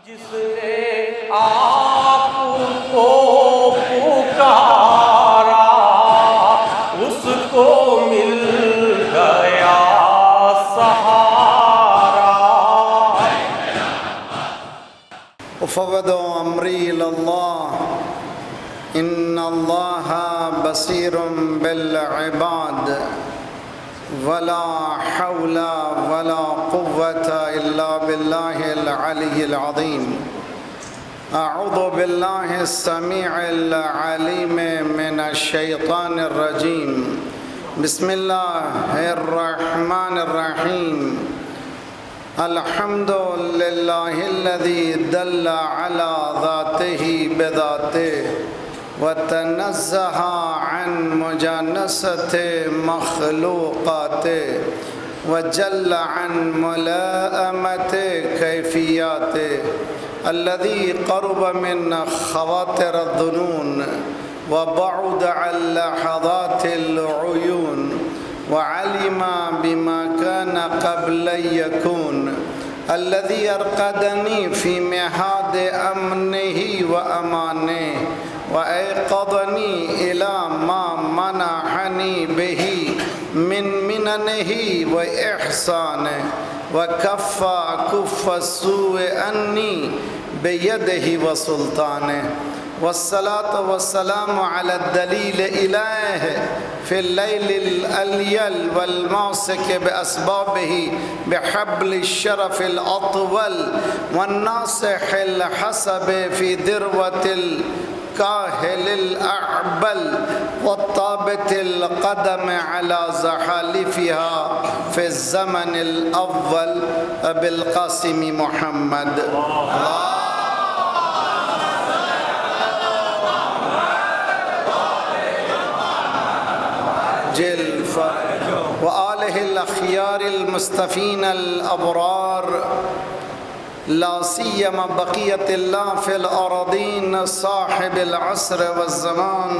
جس نے آپ کو پکارا اس کو مل گیا سہارا. افوض امری الی اللہ ان اللہ بصیر بالعباد ولا حول ولا قوة الا باللہ العلی العظیم. اعوذ باللہ السمیع العلیم من الشیطان الرجیم. بسم اللہ الرحمن الرحیم. الحمد للہ الذی دل علی ذاتہ بذاتہ وتنزہ عن مجانست مخلوقات وجل عن ملائمت کیفیات. الذي قرب من خواطر الظنون وبعد عن لحظات العيون وعلم بما كان قبل يكون. الذي أرقدني في مهاد أمنه وأمانه وأيقظني إلى ما منحني به من مننه وإحسانه وكف السوء عني بيده وسلطانه. والصلاة والسلام على الدليل إليه في الليل الأليل والماسك بأسبابه بحبل الشرف الأطول والناصح الحسب في ذروة الكاهل الأعبل والطابت القدم على زحالفها في الزمن الأول بالقاسم محمد. وآلہ الأخيار المصطفین الأبرار لا سيما بقية الله في الأراضين صاحب العصر والزمان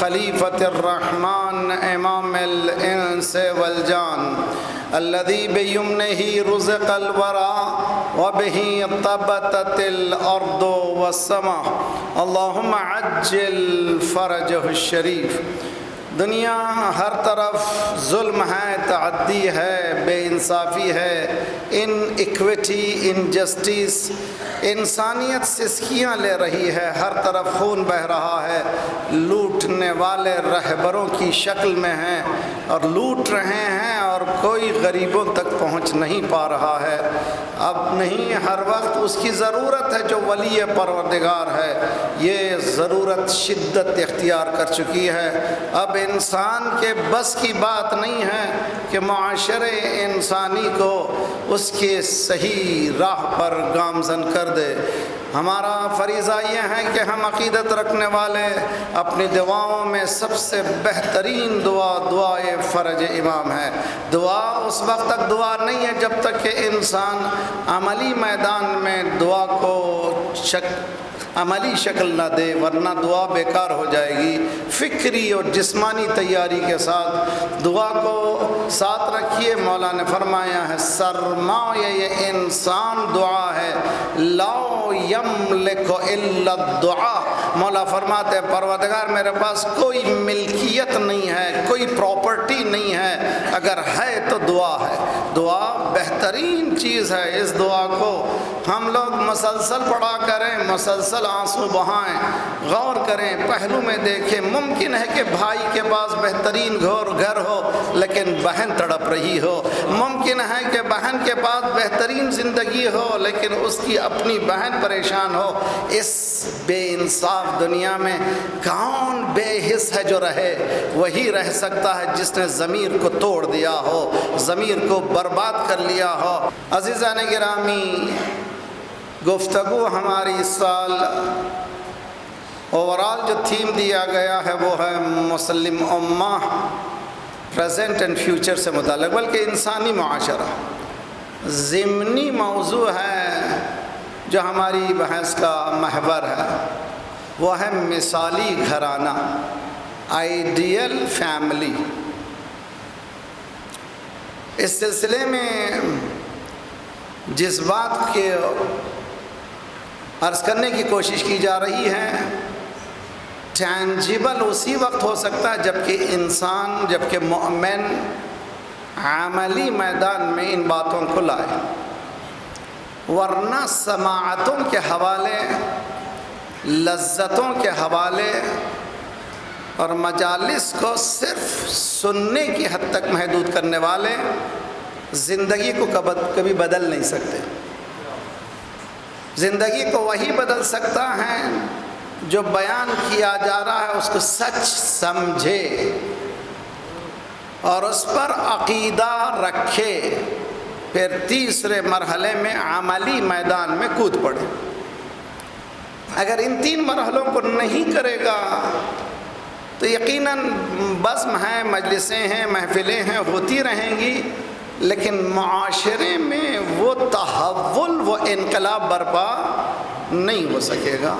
خليفة الرحمن إمام الإنس والجان الذي بيمنه رزق الورى وبه طبتت الأرض والسماء. اللهم عجل فرجه الشريف. دنیا ہر طرف ظلم ہے، تعدی ہے، بے انصافی ہے، ان ایکویٹی، انجسٹس، انسانیت سسکیاں لے رہی ہے، ہر طرف خون بہہ رہا ہے. لوٹنے والے رہبروں کی شکل میں ہیں اور لوٹ رہے ہیں اور کوئی غریبوں تک پہنچ نہیں پا رہا ہے. اب نہیں، ہر وقت اس کی ضرورت ہے جو ولی پروردگار ہے. یہ ضرورت شدت اختیار کر چکی ہے. اب انسان کے بس کی بات نہیں ہے کہ معاشرے انسانی کو اس کے صحیح راہ پر گامزن کر دے. ہمارا فریضہ یہ ہے کہ ہم عقیدت رکھنے والے اپنی دعاؤں میں سب سے بہترین دعا دعائے فرج امام ہے. دعا اس وقت تک دعا نہیں ہے جب تک کہ انسان عملی میدان میں دعا کو عملی شکل نہ دے، ورنہ دعا بیکار ہو جائے گی. فکری اور جسمانی تیاری کے ساتھ دعا کو ساتھ رکھیے. مولا نے فرمایا ہے سرمایہ یہ انسان دعا ہے، لا یملک الا الدعاء. مولا فرماتے ہیں پروردگار میرے پاس کوئی ملکیت نہیں ہے، کوئی پراپرٹی نہیں ہے، اگر ہے تو دعا ہے. دعا بہترین چیز ہے. اس دعا کو ہم لوگ مسلسل پڑھا کریں، مسلسل آنسو بہائیں، غور کریں، پہلو میں دیکھیں. ممکن ہے کہ بھائی کے پاس بہترین گھر ہو لیکن بہن تڑپ رہی ہو. ممکن ہے کہ بہن کے پاس بہترین زندگی ہو لیکن اس کی اپنی بہن پریشان ہو. اس بے انصاف دنیا میں کون بے حس ہے جو رہے؟ وہی رہ سکتا ہے جس نے ضمیر کو توڑ دیا ہو، ضمیر کو برباد کر لیا ہو. عزیزان گرامی، گفتگو ہماری اس سال اوورال جو تھیم دیا گیا ہے وہ ہے مسلم امہ پریزنٹ اینڈ فیوچر سے متعلق، بلکہ انسانی معاشرہ. ضمنی موضوع ہے جو ہماری بحث کا محور ہے، وہ ہے مثالی گھرانہ، آئیڈیل فیملی. اس سلسلے میں جس بات کے عرض کرنے کی کوشش کی جا رہی ہے ٹینجیبل اسی وقت ہو سکتا ہے جبکہ مومن عملی میدان میں ان باتوں کو لائے، ورنہ سماعتوں کے حوالے، لذتوں کے حوالے اور مجالس کو صرف سننے کی حد تک محدود کرنے والے زندگی کو کبھی بدل نہیں سکتے۔ زندگی کو وہی بدل سکتا ہے جو بیان کیا جا رہا ہے اس کو سچ سمجھے اور اس پر عقیدہ رکھے، پھر تیسرے مرحلے میں عملی میدان میں کود پڑے۔ اگر ان 3 مرحلوں کو نہیں کرے گا تو یقیناً بزم ہیں، مجلسیں ہیں، محفلیں ہیں، ہوتی رہیں گی، لیکن معاشرے میں وہ تحول، وہ انقلاب برپا نہیں ہو سکے گا۔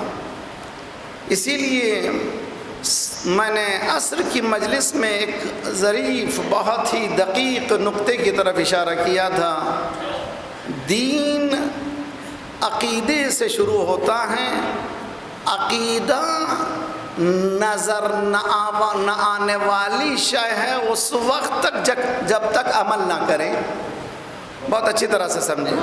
اسی لیے میں نے عصر کی مجلس میں ایک ظریف بہت ہی دقیق نقطے کی طرف اشارہ کیا تھا۔ دین عقیدے سے شروع ہوتا ہے، عقیدہ نظر نہ آنے والی شے ہے اس وقت تک جب تک عمل نہ کریں۔ بہت اچھی طرح سے سمجھیں،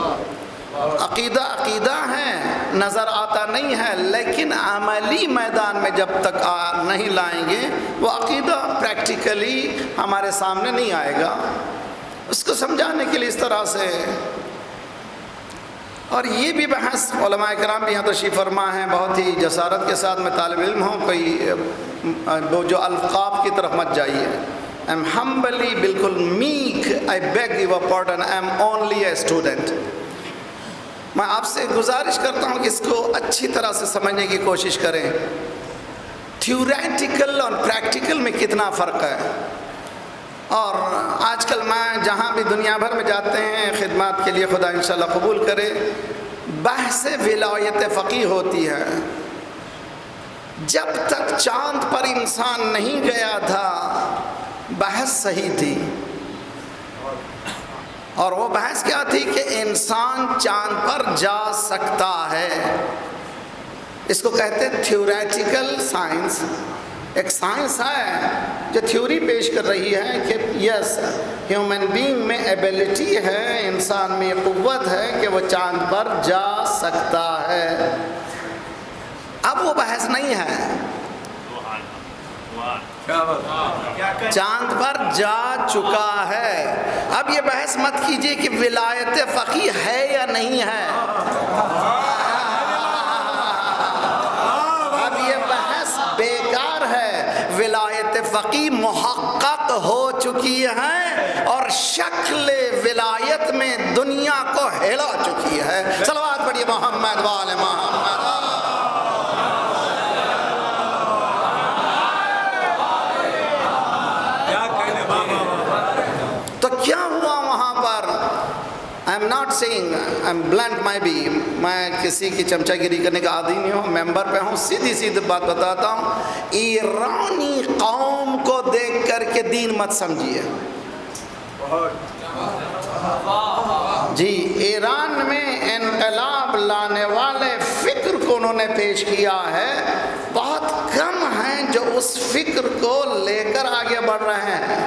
عقیدہ ہے، نظر آتا نہیں ہے، لیکن عملی میدان میں جب تک نہیں لائیں گے وہ عقیدہ پریکٹیکلی ہمارے سامنے نہیں آئے گا۔ اس کو سمجھانے کے لیے اس طرح سے، اور یہ بھی بحث علماء کرام بھی یہاں تشریف فرما ہیں، بہت ہی جسارت کے ساتھ میں طالب علم ہوں، کوئی جو القاب کی طرف مت جائیے۔ I'm humbly بالکل meek, I beg your pardon, I'm only a student۔ میں آپ سے گزارش کرتا ہوں کہ اس کو اچھی طرح سے سمجھنے کی کوشش کریں، تھیوریٹیکل اور پریکٹیکل میں کتنا فرق ہے۔ اور آج کل میں جہاں بھی دنیا بھر میں جاتے ہیں خدمات کے لیے، خدا انشاءاللہ قبول کرے، بحث ولایت فقیہ ہوتی ہے۔ جب تک چاند پر انسان نہیں گیا تھا بحث صحیح تھی، اور وہ بحث کیا تھی کہ انسان چاند پر جا سکتا ہے۔ اس کو کہتے ہیں تھیوریٹیکل سائنس۔ ایک سائنس ہے جو تھیوری پیش کر رہی ہے کہ یس، ہیومن بینگ میں ایبیلٹی ہے، انسان میں یہ قوت ہے کہ وہ چاند پر جا سکتا ہے۔ اب وہ بحث نہیں ہے، چاند پر جا چکا ہے۔ اب یہ بحث مت کیجئے کہ ولایت فقیہ ہے یا نہیں ہے، اب یہ بحث بیکار ہے۔ ولایت فقیہ محقق ہو چکی ہے اور شکل ولایت میں دنیا کو ہلا چکی ہے۔ صلوات پڑھیے محمد وآل محمد۔ کیا ہوا وہاں پر؟ I'm not saying I'm blunt might be، میں کسی کی چمچہ گیری کرنے کا عادی نہیں ہوں، ممبر پہ ہوں، سیدھی بات بتاتا ہوں۔ ایرانی قوم کو دیکھ کر کے دین مت سمجھیے جی۔ ایران میں انقلاب لانے والے فکر کو انہوں نے پیش کیا ہے، بہت کم ہیں جو اس فکر کو لے کر آگے بڑھ رہے ہیں۔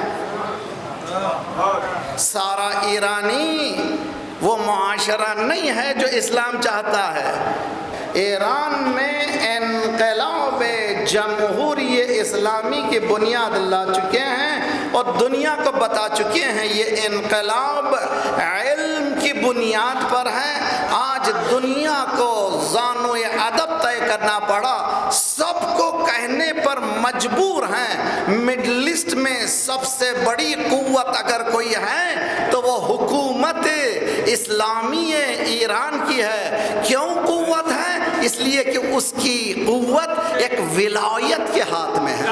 سارا ایرانی وہ معاشرہ نہیں ہے جو اسلام چاہتا ہے۔ ایران میں انقلاب جمہوری اسلامی کی بنیاد لا چکے ہیں اور دنیا کو بتا چکے ہیں یہ انقلاب علم کی بنیاد پر ہے۔ آج دنیا کو زانو ادب طے کرنا پڑا، سب کو کہنے پر مجبور ہیں مڈل ایسٹ میں سب سے بڑی قوت اگر کوئی ہے تو وہ حکومت اسلامی ایران کی ہے۔ کیوں قوت ہے؟ اس لیے کہ اس کی قوت ایک ولایت کے ہاتھ میں ہے۔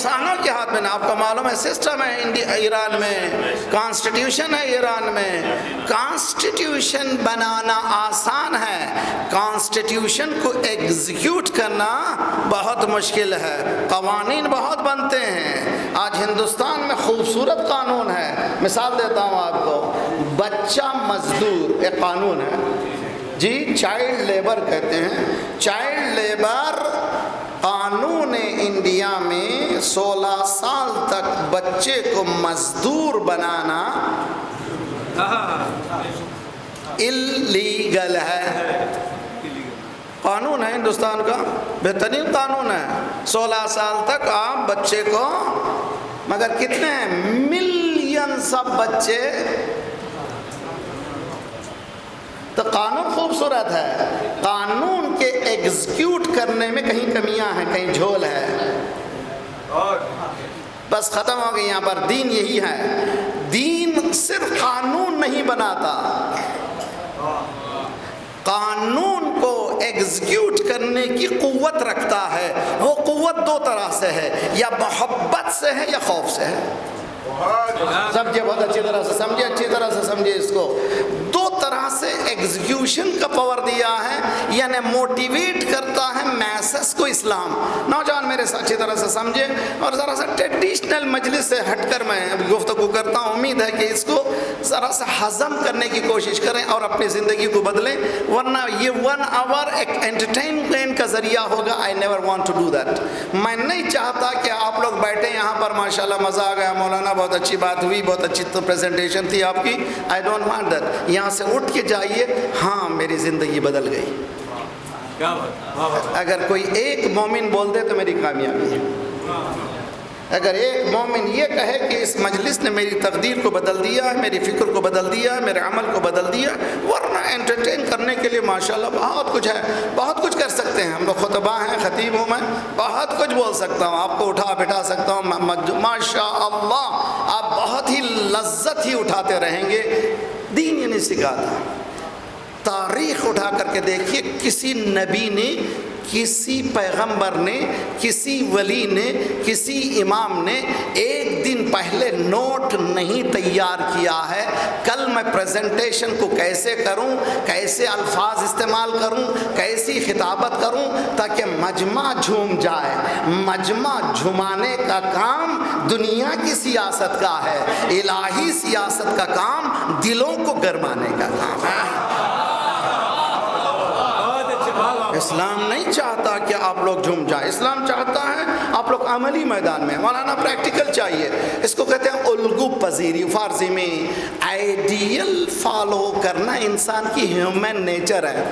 انسانوں کے ہاتھ میں. آپ کو معلوم ہے سسٹم ہے ایران میں, کانسٹیٹیوشن ہے ایران میں. کانسٹیٹیوشن بنانا آسان ہے, کانسٹیٹیوشن کو ایگزیکیوٹ کرنا بہت مشکل ہے. قوانین بہت بنتے ہیں. آج ہندوستان میں خوبصورت قانون ہے. مثال دیتا ہوں آپ کو, بچہ مزدور ایک قانون ہے جی, چائلڈ لیبر کہتے ہیں. چائلڈ لیبر قانون انڈیا میں 16 سال تک بچے کو مزدور بنانا اللیگل ہے. قانون ہے ہندوستان کا, بہترین قانون ہے. 16 سال تک آپ بچے کو, مگر کتنے ہیں ملین سب بچے. تو قانون خوبصورت ہے, قانون کے ایگزیکیوٹ کرنے میں کہیں کمیاں ہیں, کہیں جھول ہے. بس ختم ہو گئی. یہاں پر دین یہی ہے. دین صرف قانون نہیں بناتا, قانون کو ایگزیکیوٹ کرنے کی قوت رکھتا ہے. وہ قوت دو طرح سے ہے, یا محبت سے ہے یا خوف سے ہے. سمجھے, بہت اچھی طرح سے سمجھے, اچھی طرح سے سمجھے اس کو. دو طرح سے ایگزیکیوشن کا پاور دیا ہے, یعنی موٹیویٹ کرتا ہے میسز کو اسلام. نوجوان میرے سے اچھی طرح سے سمجھے, اور ذرا سا ٹریڈیشنل مجلس سے ہٹ کر میں گفتگو کرتا ہوں. امید ہے کہ اس کو ذرا سا ہضم کرنے کی کوشش کریں اور اپنی زندگی کو بدلیں, ورنہ یہ 1 آور ایک انٹرٹینمنٹ کا ذریعہ ہوگا. I never want to do that. میں نہیں چاہتا کہ آپ لوگ بیٹھیں یہاں پر ماشاءاللہ مزہ آ گیا مولانا, بہت اچھی بات ہوئی, بہت اچھی تو پریزنٹیشن تھی آپ کی. I don't want that. یہاں سے اٹھ کے جائیے, ہاں میری زندگی بدل گئی. اگر کوئی ایک مومن بول دے تو میری کامیابی ہے. اگر ایک مومن یہ کہے کہ اس مجلس نے میری تقدیر کو بدل دیا ہے, میری فکر کو بدل دیا ہے, میرے عمل کو بدل دیا, ورنہ انٹرٹین کرنے کے لیے ماشاءاللہ بہت کچھ ہے, بہت کچھ کر سکتے ہیں. ہم لوگ خطبہ ہیں, خطیب ہوں میں, بہت کچھ بول سکتا ہوں, آپ کو اٹھا بٹھا سکتا ہوں. ماشاءاللہ آپ بہت ہی لذت ہی اٹھاتے رہیں گے. دین یہ نہیں سکھاتا. تاریخ اٹھا کر کے دیکھیے, کسی نبی نے, کسی پیغمبر نے, کسی ولی نے, کسی امام نے ایک دن پہلے نوٹ نہیں تیار کیا ہے کل میں پریزنٹیشن کو کیسے کروں, کیسے الفاظ استعمال کروں, کیسی خطابت کروں تاکہ مجمع جھوم جائے. مجمع جھمانے کا کام دنیا کی سیاست کا ہے, الہی سیاست کا کام دلوں کو گرمانے کا کام ہے. اسلام نہیں چاہتا کہ آپ لوگ جھوم جائیں, اسلام چاہتا ہے آپ لوگ عملی میدان میں. مولانا پریکٹیکل چاہیے, اس کو کہتے ہیں الگو پذیری. فارسی میں آئیڈیل فالو کرنا انسان کی ہیومن نیچر ہے.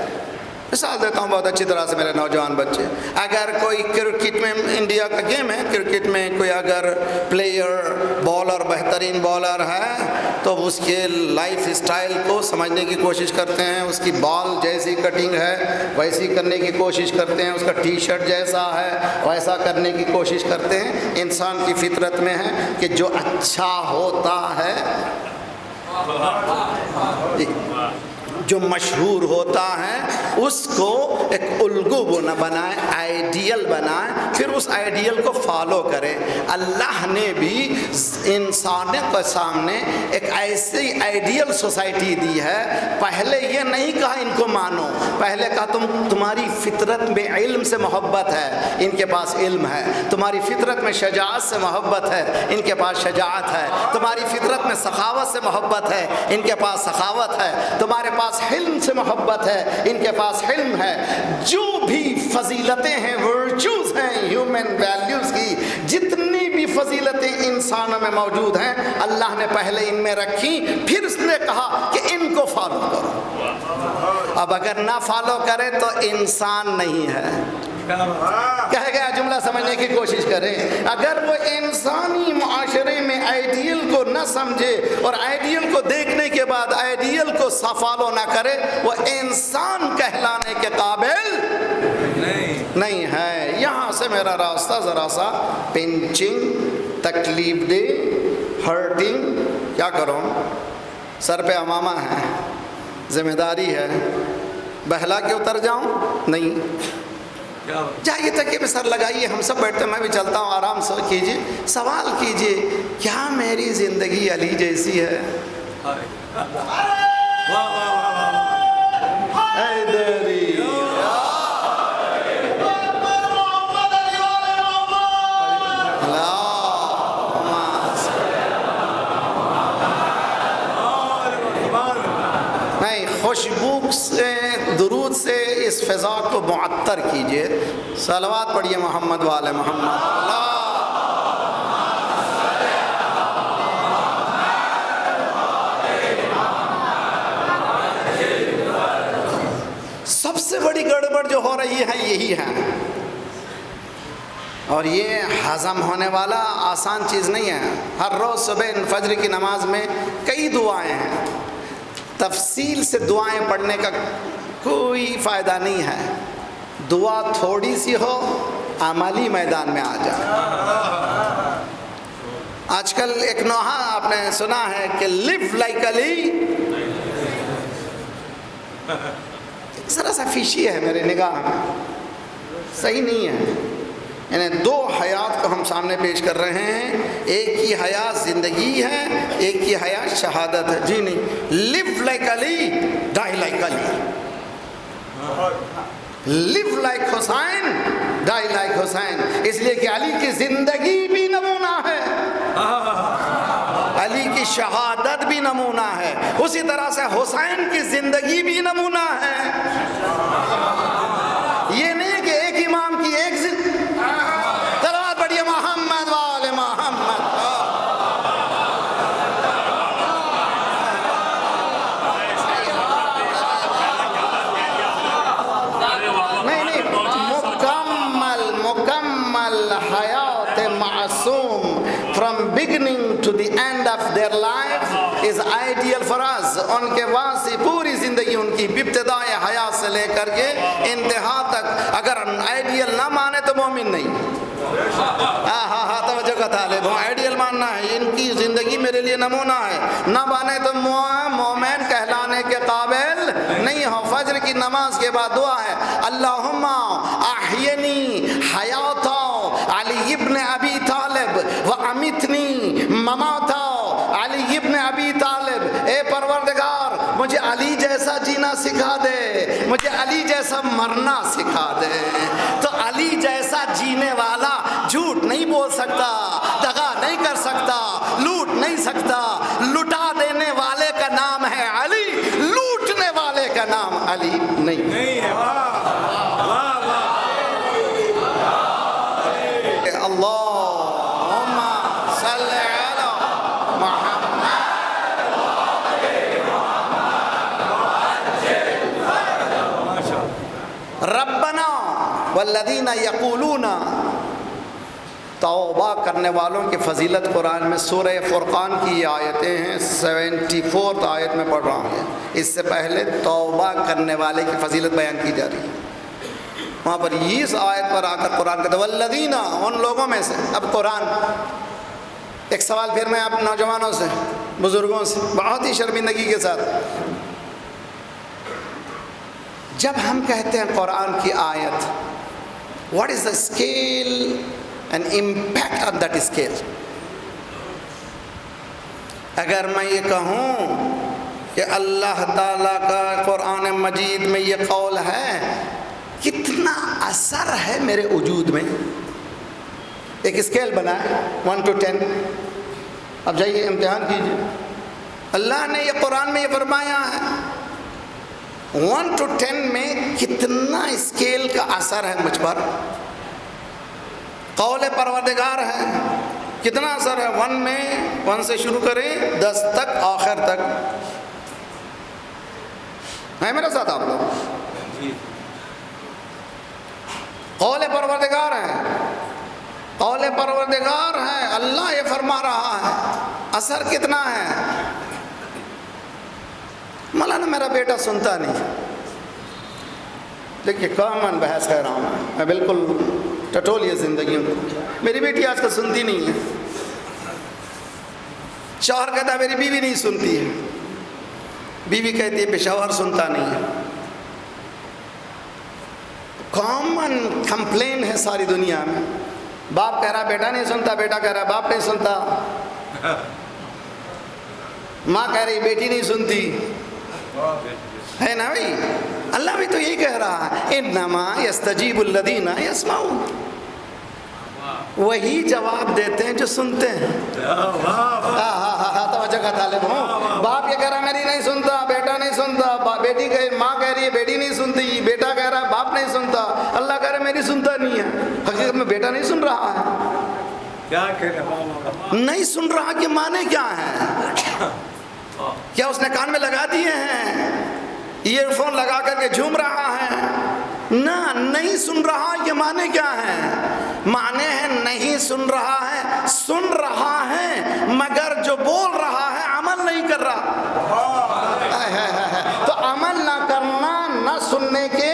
مثال دیتا ہوں بہت اچھی طرح سے میرے نوجوان بچے. اگر کوئی کرکٹ میں, انڈیا کا گیم ہے, کرکٹ میں کوئی اگر پلیئر بالر بہترین بالر ہے تو اس کے لائف اسٹائل کو سمجھنے کی کوشش کرتے ہیں. اس کی بال جیسی کٹنگ ہے ویسی کرنے کی کوشش کرتے ہیں, اس کا ٹی شرٹ جیسا ہے ویسا کرنے کی کوشش کرتے ہیں. انسان کی فطرت میں ہے کہ جو اچھا ہوتا ہے, جو مشہور ہوتا ہے, اس کو ایک الگو نہ بنائے, آئیڈیل بنائے, پھر اس آئیڈیل کو فالو کرے. اللہ نے بھی انسانوں کے سامنے ایک ایسی آئیڈیل سوسائٹی دی ہے. پہلے یہ نہیں کہا ان کو مانو, پہلے کہا تمہاری فطرت میں علم سے محبت ہے, ان کے پاس علم ہے. تمہاری فطرت میں شجاعت سے محبت ہے, ان کے پاس شجاعت ہے. تمہاری فطرت میں سخاوت سے محبت ہے, ان کے پاس سخاوت ہے. تمہارے پاس حلم سے محبت ہے, ان کے پاس حلم ہے. جو بھی فضیلتیں ہیں, ورچوز ہیں, ہیومن ویلیوز کی جتنی بھی فضیلتیں انسانوں میں موجود ہیں, اللہ نے پہلے ان میں رکھی, پھر اس نے کہا کہ ان کو فالو کرو. اب اگر نہ فالو کرے تو انسان نہیں ہے. کہہ گیا جملہ سمجھنے کی کوشش کریں. اگر وہ انسانی معاشرے میں آئیڈیل کو نہ سمجھے اور آئیڈیل کو دیکھنے کے بعد آئیڈیل کو فالو نہ کرے, وہ انسان کہلانے کے قابل نہیں ہے. یہاں سے میرا راستہ ذرا سا پنچنگ, تکلیف دے, ہرٹنگ. کیا کروں, سر پہ امامہ ہے, ذمہ داری ہے, بہلا کے اتر جاؤں؟ نہیں. جائیے تکیے پہ سر لگائیے، ہم سب بیٹھتے ہیں، میں بھی چلتا ہوں، آرام سے کیجیے، سوال کیجیے کیا میری زندگی علی جیسی ہے؟ حیدری نہیں، خوشبو سے درود سے اس فضا کو معطر کیجئے، صلوات پڑھیے محمد والے محمد۔ سب سے بڑی گڑبڑ جو ہو رہی ہے یہی ہے، اور یہ ہضم ہونے والا آسان چیز نہیں ہے۔ ہر روز صبح فجر کی نماز میں کئی دعائیں ہیں، تفصیل سے دعائیں پڑھنے کا کوئی فائدہ نہیں ہے، دعا تھوڑی سی ہو عملی میدان میں آ جائے۔ آج کل ایک نوحہ آپ نے سنا ہے کہ live like علی، ذرا سا فیشی ہے میرے نگاہ میں، صحیح نہیں ہے۔ یعنی دو حیات کو ہم سامنے پیش کر رہے ہیں، ایک کی حیات زندگی ہے، ایک کی حیات شہادت ہے۔ جی نہیں، live like علی، die like علی، live like حسین، die like حسین، اس لیے کہ علی کی زندگی بھی نمونہ ہے، علی کی شہادت بھی نمونہ ہے، اسی طرح سے حسین کی زندگی بھی نمونہ ہے۔ یہ نہیں کہ ایک امام کی ایک صلوات پڑھیے محمد والے محمد۔ نہیں، مکمل حیات معصوم from beginning to the end of their life is ideal for us۔ ان کے واسطے پوری زندگی ان کی ابتدائے حیات سے لے کر کے انتہا تک اگر آئیڈیل نہ مانے تو مومن نہیں۔ ہاں توجہ کا طالب ہوں، آئیڈیل ماننا ہے، ان کی زندگی میرے لیے نمونہ ہے، نہ مانے تو مومن کہلانے کے قابل نہیں ہو۔ فجر کی نماز کے بعد دعا ہے، اللہم احینی حیاتا علی ابن ابی طالب وامتنی مماتا علی ابن ابی طالب۔ اے پروردگار مجھے علی جیسا جینا سکھا دے، مجھے علی جیسا مرنا سکھا دے۔ تو علی جیسا جینے والا جھوٹ نہیں بول سکتا، دغا نہیں کر سکتا، لوٹ نہیں سکتا۔ لٹا دینے والے کا نام ہے علی، لوٹنے والے کا نام علی نہیں ہے۔ اللہم صلی علی محمد۔ ربنا والذین یقولون، توبہ کرنے والوں کی فضیلت قرآن میں سورہ فرقان کی یہ آیتیں ہیں، 74 آیت میں پڑھ رہا ہوں۔ اس سے پہلے توبہ کرنے والے کی فضیلت بیان کی جا رہی ہے، وہاں پر اس آیت پر آ کر قرآن کہتا ہے والذین، ان لوگوں میں سے۔ اب قرآن، ایک سوال پھر میں آپ نوجوانوں سے، بزرگوں سے بہت ہی شرمندگی کے ساتھ، جب ہم کہتے ہیں قرآن کی آیت، what is the scale and impact on that scale؟ اگر میں یہ کہوں کہ اللہ تعالیٰ کا قرآن مجید میں یہ قول ہے، کتنا اثر ہے میرے وجود میں؟ ایک اسکیل بنا ہے 1 to 10، اب جائیے امتحان کیجیے۔ اللہ نے یہ قرآن میں یہ فرمایا ہے، 1 to 10 میں کتنا اسکیل کا اثر ہے مجھ پر؟ قول پروردگار ہے، کتنا اثر ہے؟ 1 میں، 1 سے شروع کریں 10 تک، آخر تک ہے میرے ساتھ آپ لوگ؟ قول پروردگار ہے، قول پروردگار ہے، اللہ یہ فرما رہا ہے، اثر کتنا ہے؟ مولانا میرا بیٹا سنتا نہیں، دیکھیے کامن بحث کہہ رہا ہوں میں بالکل ٹٹولیے زندگیوں کو۔ میری بیٹی آج کل سنتی نہیں ہے، شوہر کہتا ہے میری بیوی نہیں سنتی ہے، بیوی کہتی ہے پشاور سنتا نہیں ہے۔ کامن کمپلین ہے ساری دنیا میں. باپ کہہ رہا بیٹا نہیں سنتا, بیٹا کہہ رہا باپ نہیں سنتا, ماں کہہ رہی بیٹی نہیں سنتی, ہے نا بھائی. اللہ بھی تو یہی کہہ رہا ہے انما یستجیب الذین یسمعون, وہی جواب دیتے ہیں جو سنتے ہیں. توجہ کا طالب ہوں. باپ یہ کہہ رہا میری نہیں سنتا, بیٹا نہیں سنتا, بیٹی ماں کہہ رہی ہے بیٹی نہیں سنتی, بیٹا کہہ رہا ہے باپ نہیں سنتا, اللہ کہہ رہا ہے میری سنتا نہیں ہے. حقیقت میں بیٹا نہیں سن رہا ہے. کیا کہہ رہے نہیں سن رہا کے معنی کیا ہے؟ کیا اس نے کان میں لگا دیے ہیں, ایئر فون لگا کر کے جھوم رہا ہے؟ نہ, نہیں سن رہا یہ معنی کیا ہے؟ معنی ہے نہیں سن رہا ہے, سن رہا ہے مگر جو بول رہا ہے عمل نہیں کر رہا. تو عمل نہ کرنا نہ سننے کے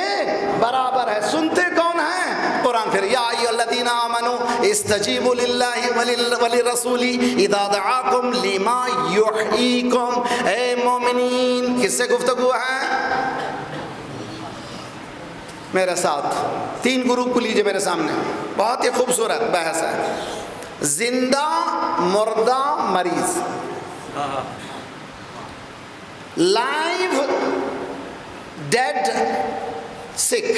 برابر ہے. سنتے کون ہیں؟ قرآن. پھر یا ایھا الذین آمنوا استجیبوا للہ وللرسول اذا دعاکم لما یحییکم. اے مومنین, کس سے گفتگو ہے؟ میرے ساتھ 3 گروپ کو لیجئے میرے سامنے, بہت ہی خوبصورت بحث ہے. زندہ, مردہ, مریض. لائیو, ڈیڈ, سک.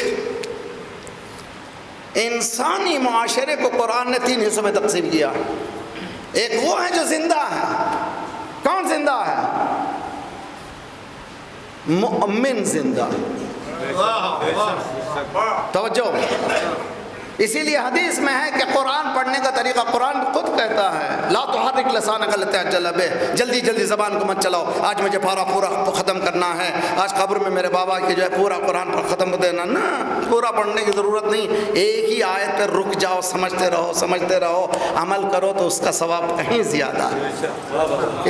انسانی معاشرے کو قرآن نے 3 حصوں میں تقسیم کیا. ایک وہ ہے جو زندہ ہے. کون زندہ ہے؟ مؤمن زندہ. توجہ. اسی لیے حدیث میں ہے کہ قرآن پڑھنے کا طریقہ قرآن خود کہتا ہے لا تحرک لسانک لتعجل بہ, جلدی جلدی زبان کو مت چلاؤ, آج مجھے پورا ختم کرنا ہے, آج قبر میں میرے بابا کی جو ہے پورا قرآن پر ختم دینا. نہ, پورا پڑھنے کی ضرورت نہیں. ایک ہی آیت پر رک جاؤ, سمجھتے رہو, عمل کرو تو اس کا ثواب کہیں زیادہ ہے.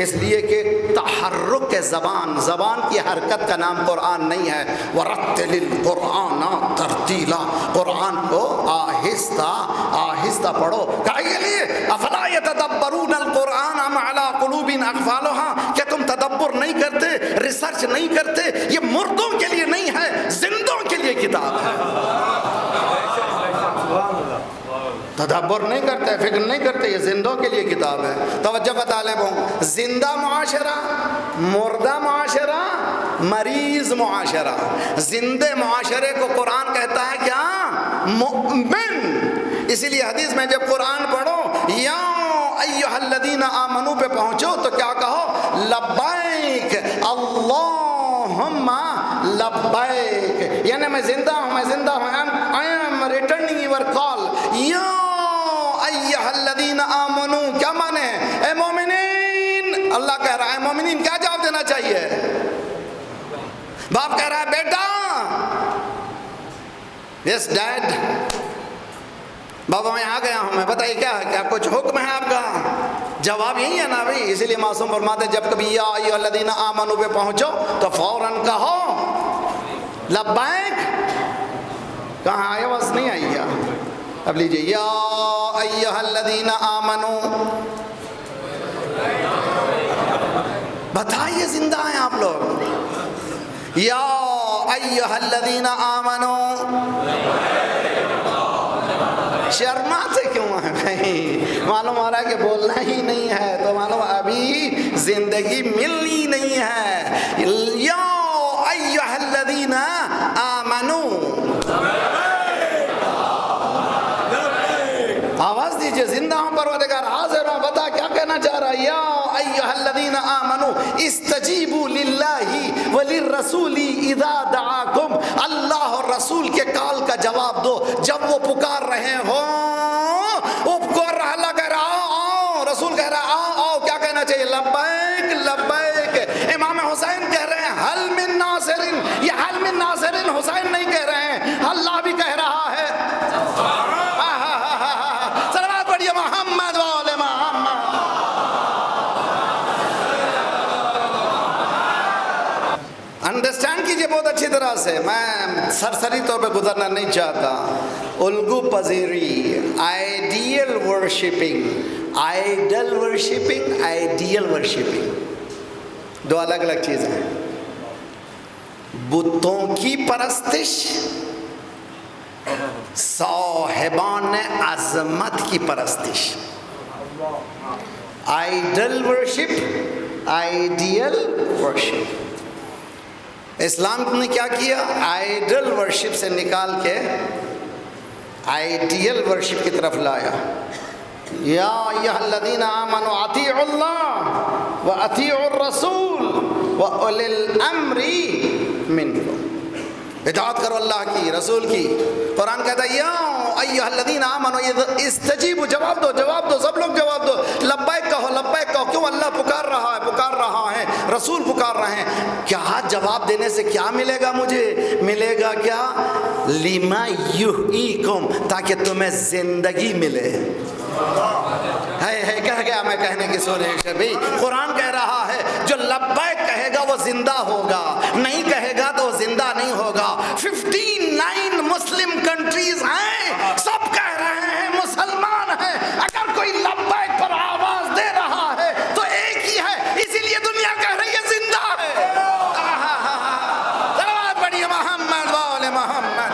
اس لیے کہ تحرک زبان کی حرکت کا نام قرآن نہیں ہے. ورتل القرآن ترتیلا, قرآن کو آہستہ پڑھو. کہے لیے افلا یتدبرون القرآن ام علی قلوب اقفالها, کیا تم تدبر نہیں کرتے, ریسرچ نہیں کرتے؟ یہ مردوں کے لیے نہیں ہے, زندوں کے لیے کتاب ہے. تدبر نہیں کرتے, فکر نہیں کرتے, یہ زندوں کے لیے کتاب ہے. توجہ کا طالب ہوں. زندہ معاشرہ, مردہ معاشرہ, مریض معاشرہ. زندے معاشرے کو قرآن کہتا ہے کیا؟ مؤمن. اسی لیے حدیث میں جب قرآن پڑھو یا ایھا الذین آمنوا پہ پہنچو تو کیا کہو؟ لبیک اللہم لبیک. یعنی میں زندہ ہوں, I am returning your call. یا ایھا الذین آمنوا, کیا مانے ہیں؟ اے مومنین. اللہ کہہ رہا ہے مومنین, کیا جواب دینا چاہیے؟ باپ کہہ رہا ہے بیٹا, یس ڈیڈ, بابا میں آ گیا ہوں, میں بتائیے کیا کچھ حکم ہے آپ کا؟ جواب یہی ہے نا بھائی. اسی لیے معصوم فرماتے جب کبھی یا ایھا الذین آمنوا پہ پہنچو تو فوراً کہو لبیک. کہاں آیا؟ بس نہیں آئی کیا؟ اب لیجئے یا ایھا الذین آمنوا. بتائیے زندہ ہیں آپ لوگ. یا ایھا الذین آمنوا. شرماتے کیوں ہیں بھائی؟ معلوم ہو رہا ہے کہ بولنا ہی نہیں ہے, تو معلوم ابھی زندگی ملنی نہیں ہے. یا ایھا الذین آمنوا. آواز دیجئے, زندہ ہوں پروردگار, حاضر ہوں, بتا کیا کہنا چاہ رہا ہے. یا ایھا الذین آمنوا استجیبوا للہ وللرسول اذا دعاکم. اللہ اور رسول کے کال کا جواب دو جب وہ پکار رہے ہوں. وہ پکار رہا, اللہ کہہ رہا آؤ, رسول کہہ رہا آؤ. کیا کہنا چاہیے؟ لبیک لبیک. امام حسین کہہ رہے ہیں حل من ناصر. یہ حل من ناصر حسین نہیں کہہ رہے ہیں, اللہ بھی کہہ رہا ہے. صلوات پڑھیے محمد وآل محمد. انڈرسٹینڈ کیجئے بہت اچھی طرح سے, میں سرسری طور پہ گزرنا نہیں چاہتا. الگو پذیری, ideal worshipping, idol worshipping, ideal worshipping, دو الگ الگ چیزیں ہیں. بتوں کی پرستش صاحبان عظمت کی پرستش، آئیڈل ورشپ، آئیڈیل ورشپ۔ اسلام نے کیا کیا؟ آئیڈل ورشپ سے نکال کے آئیڈیل ورشپ کی طرف لایا۔ یا ایھا الذین آمنوا اطیعوا اللہ واطیعوا الرسول واولی الامر منکم، اطاعت کرو اللہ کی، رسول کی۔ قرآن کہتا ہے یا ایھا الذین آمنوا استجیبوا، جواب دو، جواب دو، سب لوگ جواب دو، لبیک کہو، لبیک کہو۔ کیوں؟ اللہ پکار رہا ہے، پکار رہا ہے، رسول پکار رہے ہیں۔ کیا جواب دینے سے کیا ملے گا؟ مجھے ملے گا کیا؟ لما یحییکم، تاکہ تمہیں زندگی ملے۔ ہے کہہ گیا میں کہنے کی سوچ بھی، قرآن کہہ رہا ہے جو لبیک کہے گا وہ زندہ ہوگا، نہیں کہے گا تو وہ زندہ نہیں ہوگا۔ 59 مسلم کنٹریز ہیں، سب کہہ رہے ہیں مسلمان ہیں، اگر کوئی لبیک پر آواز دے رہا ہے تو ایک ہی ہے، اسی لیے دنیا کہہ رہی ہے زندہ ہے۔ صلوات پڑھیے محمد وآل محمد۔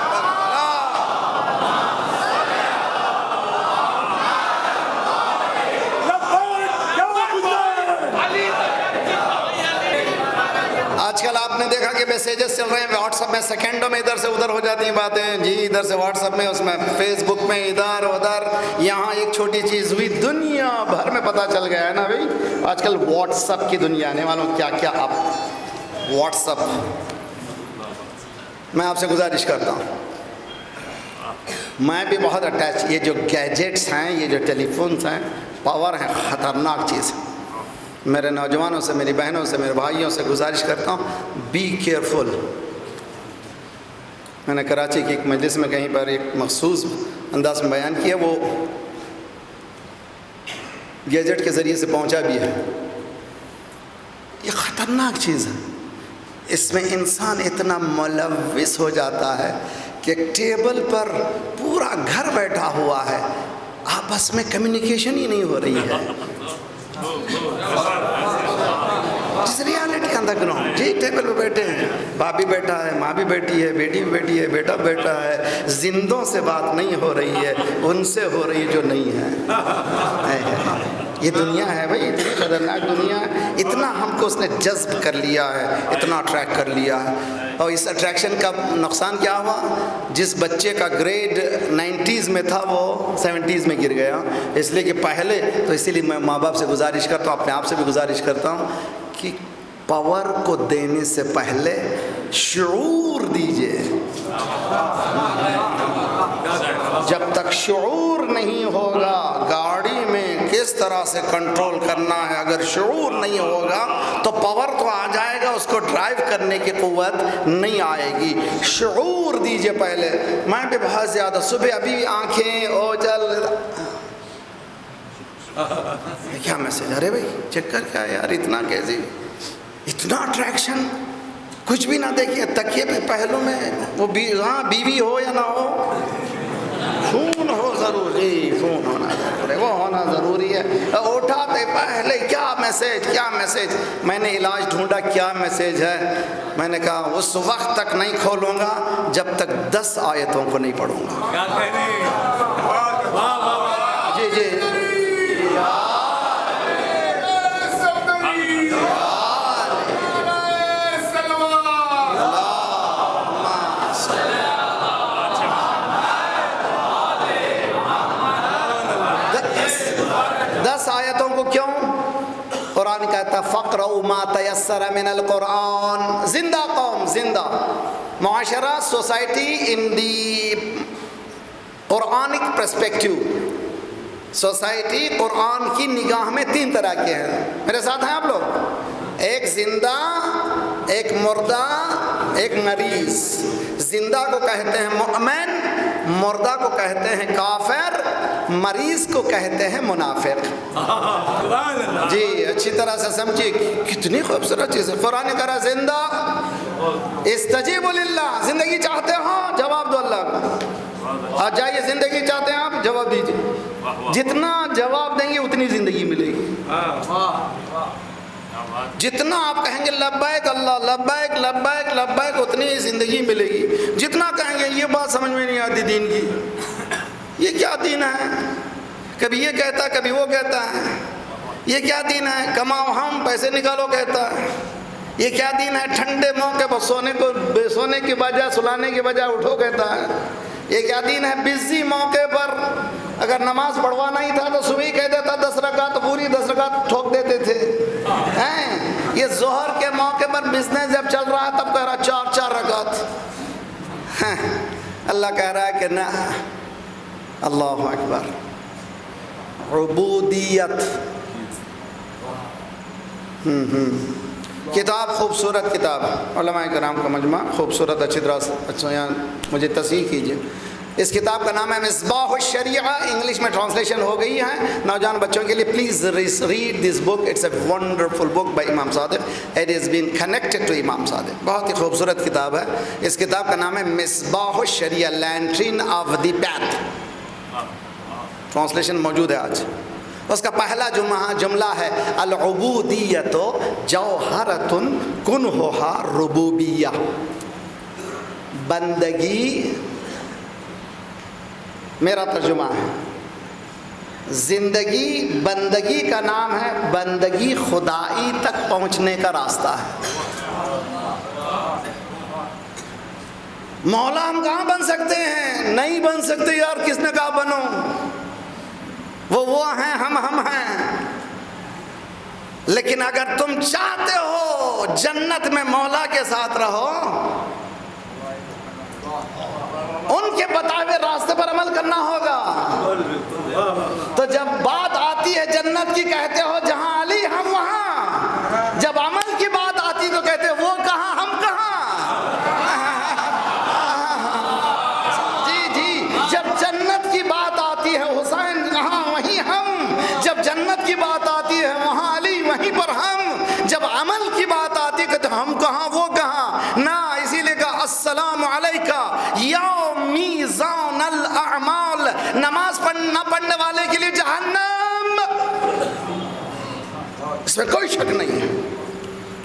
آج کل آپ نے دیکھا کہ میسیجز چل رہے ہیں واٹس ایپ میں، سیکنڈوں میں ادھر سے ادھر ہو جاتی ہیں باتیں، جی ادھر سے واٹس ایپ میں، اس میں فیس بک میں، ادھر ادھر، یہاں ایک چھوٹی چیز ہوئی دنیا بھر میں پتہ چل گیا ہے نا بھائی۔ آج کل واٹس ایپ کی دنیا نے معلوم کیا کیا آپ واٹس ایپ۔ میں آپ سے گزارش کرتا ہوں، میں بھی بہت اٹیچ، یہ جو گیجٹس ہیں، یہ جو ٹیلی فونس ہیں، پاور ہیں، خطرناک چیز ہے۔ میرے نوجوانوں سے، میری بہنوں سے، میرے بھائیوں سے گزارش کرتا ہوں، بی کیئرفل۔ میں نے کراچی کی ایک مجلس میں کہیں پر ایک مخصوص انداز میں بیان کیا، وہ گیجٹ کے ذریعے سے پہنچا بھی ہے۔ یہ خطرناک چیز ہے، اس میں انسان اتنا ملوث ہو جاتا ہے کہ ٹیبل پر پورا گھر بیٹھا ہوا ہے، آپس میں کمیونیکیشن ہی نہیں ہو رہی ہے۔ جس ریالٹی انڈر گراؤنڈ، جی ٹیبل پہ بیٹھے ہیں، باپ بھی بیٹھا ہے، ماں بھی بیٹھی ہے، بیٹی بھی بیٹھی ہے، بیٹا بیٹھا ہے، زندوں سے بات نہیں ہو رہی ہے، ان سے ہو رہی ہے جو نہیں ہے۔ یہ دنیا ہے بھائی، اتنی خطرناک دنیا ہے، اتنا ہم کو اس نے جذب کر لیا ہے، اتنا اٹریکٹ کر لیا ہے۔ اور اس اٹریکشن کا نقصان کیا ہوا؟ جس بچے کا گریڈ 90s میں تھا وہ 70s میں گر گیا، اس لیے کہ پہلے تو اسی لیے میں ماں باپ سے گزارش کرتا ہوں، اپنے آپ سے بھی گزارش کرتا ہوں کہ پاور کو دینے سے پہلے شعور دیجئے۔ جب تک شعور نہیں ہوگا گاڑی میں کس طرح سے کنٹرول کرنا ہے، اگر شعور نہیں ہوگا تو پاور تو آ جائے گا، اس کو ڈرائیو کرنے کی قوت نہیں آئے گی۔ شعور دیجئے پہلے۔ میں بھی بہت زیادہ صبح ابھی آنکھیں اوجل، کیا میسج؟ ارے بھائی چیک کر کیا یار، اتنا کیسے، اتنا اٹریکشن، کچھ بھی نہ دیکھیے، تکیے پہ پہلو میں وہ بیوی ہو یا نہ ہو، فون ہو ضروری، فون ہونا ضروری ہے، وہ ہونا ضروری ہے۔ اٹھاتے پہلے کیا میسج، کیا میسج؟ میں نے علاج ڈھونڈا کیا میسج ہے، میں نے کہا اس وقت تک نہیں کھولوں گا جب تک 10 آیتوں کو نہیں پڑھوں گا۔ جی جی آیتوں کو کیوں؟ قرآن کہتا فَقْرَؤْا مَا تَيَسَّرَ مِنَ الْقُرْآنِ۔ زندہ قوم، زندہ معاشرہ، society in the Quranic perspective. Society Quran کی نگاہ میں 3 طرح کے ہیں، میرے ساتھ ہیں آپ لوگ؟ ایک زندہ، ایک مردہ، ایک مریض۔ زندہ کو کہتے ہیں مؤمن، مردہ کو کہتے ہیں کافر، مریض کو کہتے ہیں منافق۔ جی اچھی طرح سے سمجھیے، کتنی خوبصورت چیز ہے۔ قرآن کہہ رہا زندہ، استجیبوا للہ، زندگی چاہتے ہو جواب دو اللہ کو۔ آج جائیے، زندگی چاہتے ہیں آپ، جواب دیجیے، جتنا جواب دیں گے اتنی زندگی ملے گی۔ جتنا آپ کہیں گے لبیک اللہ لبیک لبیک لبیک اتنی ہی زندگی ملے گی. جتنا کہیں گے یہ بات سمجھ میں نہیں آتی دین کی, یہ کیا دین ہے, کبھی یہ کہتا ہے کبھی وہ کہتا ہے, یہ کیا دین ہے, کماؤ ہم پیسے نکالو کہتا ہے, یہ کیا دین ہے, ٹھنڈے موقع پر سونے کی بجائے سلانے کی بجائے اٹھو کہتا ہے, یہ کیا دین ہے, بزی موقع پر اگر نماز پڑھوانا ہی تھا تو صبح ہی کہہ دیتا 10 رکعت, پوری 10 رکعت ٹھوک دیتے تھے ہیں. یہ ظہر کے موقع پر بزنس جب چل رہا ہے تب کہہ رہا 4 رکعت. اللہ کہہ رہا ہے کہ نہ, اللہ اکبر, عبودیت. کتاب خوبصورت کتاب ہے, علماء کرام کا مجمع, خوبصورت, اچھی طرح اچھا یہاں مجھے تصحیح کیجیے. اس کتاب کا نام ہے مصباح الشریعہ, انگلش میں ٹرانسلیشن ہو گئی ہے. نوجوان بچوں کے لیے please read this book, it's a wonderful book by Imam Sadiq, it is been connected to Imam Sadiq. بہت ہی خوبصورت کتاب ہے. اس کتاب کا نام ہے مصباح الشریعہ, lantern of the path. Translation موجود ہے آج. اس کا پہلا جملہ ہے العبودیت جوہرۃ کنھھا ربوبیہ. بندگی, میرا ترجمہ ہے, زندگی بندگی کا نام ہے, بندگی خدائی تک پہنچنے کا راستہ ہے. مولا ہم کہاں بن سکتے ہیں, نہیں بن سکتے یار, کس نے کہا بنو, وہ ہیں, ہم ہیں. لیکن اگر تم چاہتے ہو جنت میں مولا کے ساتھ رہو, ان کے بتائے ہوئے راستے پر عمل کرنا ہوگا. تو جب بات آتی ہے جنت کی کہتے ہو جہاں علی ہم وہاں, جب عمل کی بات آتی تو کہتے وہ کہاں ہم کہاں. جی, جب جنت کی بات آتی ہے حسین کہاں وہیں ہم, جب جنت کی بات آتی ہے وہاں علی وہیں پر ہم, جب عمل کی بات آتی ہے کہ ہم کہاں وہ کہاں نہ. اسی لیے کہا السلام علیکہ یوم میزان الاعمال, نماز نہ پڑھنے والے کے لیے جہنم, اس میں کوئی شک نہیں ہے.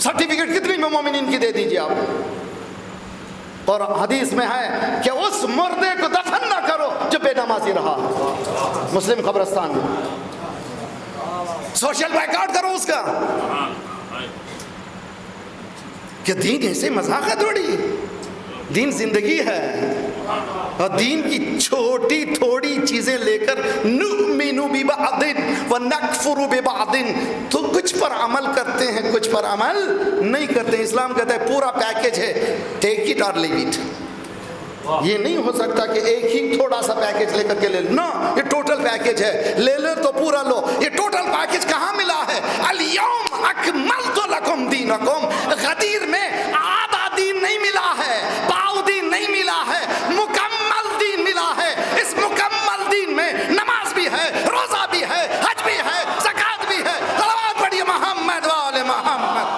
سرٹیفکیٹ کتنی میں مومنین کی دے دیجئے آپ. اور حدیث میں ہے کہ اس مردے کو دفن نہ کرو جو بے نمازی رہا, مسلم قبرستان میں. سوشل بائیکاٹ کرو اس کا, کہ دین ایسے مذاق ہے تھوڑی, دین زندگی ہے. اور دین کی چھوٹی تھوڑی چیزیں لے کر نؤمن ببعض ونکفر ببعض, تو کچھ پر عمل کرتے ہیں کچھ پر عمل نہیں کرتے. اسلام کہتا ہے پورا پیکیج ہے, ٹیک اٹ اور لیو اٹ. یہ نہیں ہو سکتا کہ ایک ہی تھوڑا سا پیکیج لے کر کے لے لو, نو, یہ ٹوٹل پیکیج ہے, لے لو تو پورا لو. یہ ٹوٹل پیکیج کہاں ملا ہے؟ الیوم اکملت لکم دینکم. غدیر میں آدھا دین نہیں ملا ہے, پاؤ دین نہیں ملا ہے, مکمل دین ملا ہے. اس مکمل دین میں نماز بھی ہے, روزہ بھی ہے, حج بھی ہے, زکات بھی ہے. صلوات پڑھیے محمد وآل محمد.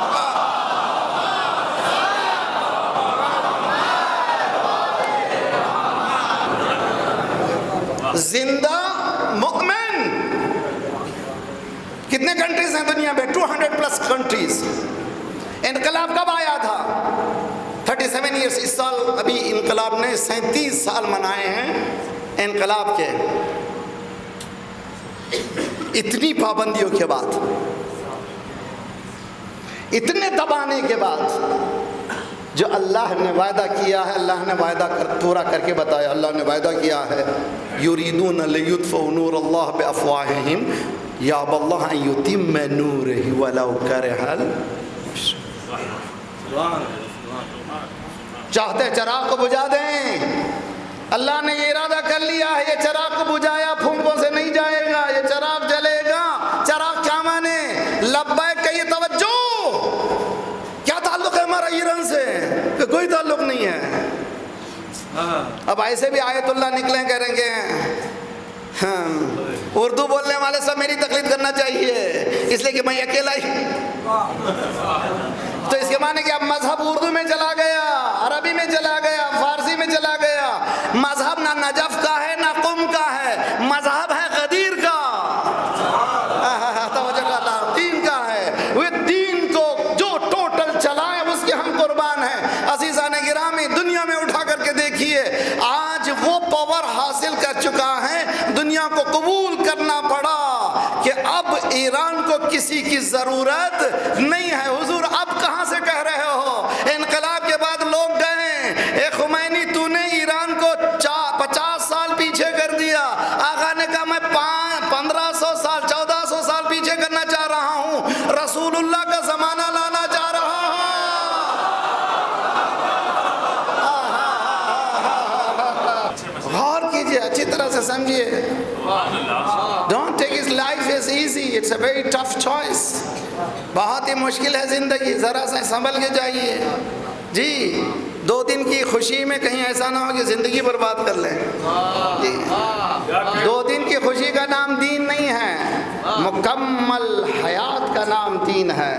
زندہ مومن کتنے کنٹریز ہیں دنیا میں؟ 200+ کنٹریز. انقلاب کب آیا تھا؟ 37 ایئرس. اس سال ابھی انقلاب نے 37 سال منائے ہیں انقلاب کے. اتنی پابندیوں کے بعد, اتنے دبانے کے بعد, جو اللہ نے وعدہ کیا ہے, اللہ نے وعدہ پورا کر کے بتایا. اللہ نے وعدہ کیا ہے یریدون لیطفئوا نور اللہ بافواہہم یابی اللہ ان یتم نورہ ولو کرہ چاہتے چراغ کو بجھا دیں. اللہ نے یہ ارادہ کر لیا ہے, یہ چراغ کو بجھایا پھونکوں سے نہیں جائے گا, یہ چراغ جلے گا. چراغ کیا مانے؟ لبیک کہیے, توجہ. کیا تعلق ہے ہمارا ایران سے؟ کہ کوئی تعلق نہیں ہے. اب ایسے بھی آیت اللہ نکلیں کریں گے, اردو بولنے والے سب میری تقلید کرنا چاہیے اس لیے کہ میں اکیلا ہی. تو اس کے معنی کہ اب مذہب اردو میں چلا گیا, عربی میں چلا گیا, فارسی میں چلا گیا. مذہب نہ نجف کا ہے نہ قم کا ہے, مذہب ہے غدیر کا, دین کا ہے. وہ دین پاور حاصل کر چکا ہے، دنیا کو قبول کرنا پڑا کہ اب ایران کو کسی کی ضرورت نہیں ہے۔ حضور اب کہاں سے کہہ رہے ہو؟ انقلاب کے بعد لوگ گئے، اے خمینی تو نے ایران کو 50 سال پیچھے کر دیا۔ آقا نے کہا میں 1500 سال 1400 سال پیچھے کرنا چاہ رہا ہوں، رسول اللہ کا زمانہ لانا چاہ رہا ہوں۔ غور کیجئے، اچھی طرح سے سمجھیے۔ Don't take his life as easy. It's a very tough choice. بہت ہی مشکل ہے زندگی، ذرا سا سنبھل کے جائیے جی۔ 2 دن کی خوشی میں کہیں ایسا نہ ہو کہ زندگی برباد کر لیں جی۔ 2 دن کی خوشی کا نام دین نہیں ہے، مکمل حیات کا نام دین ہے،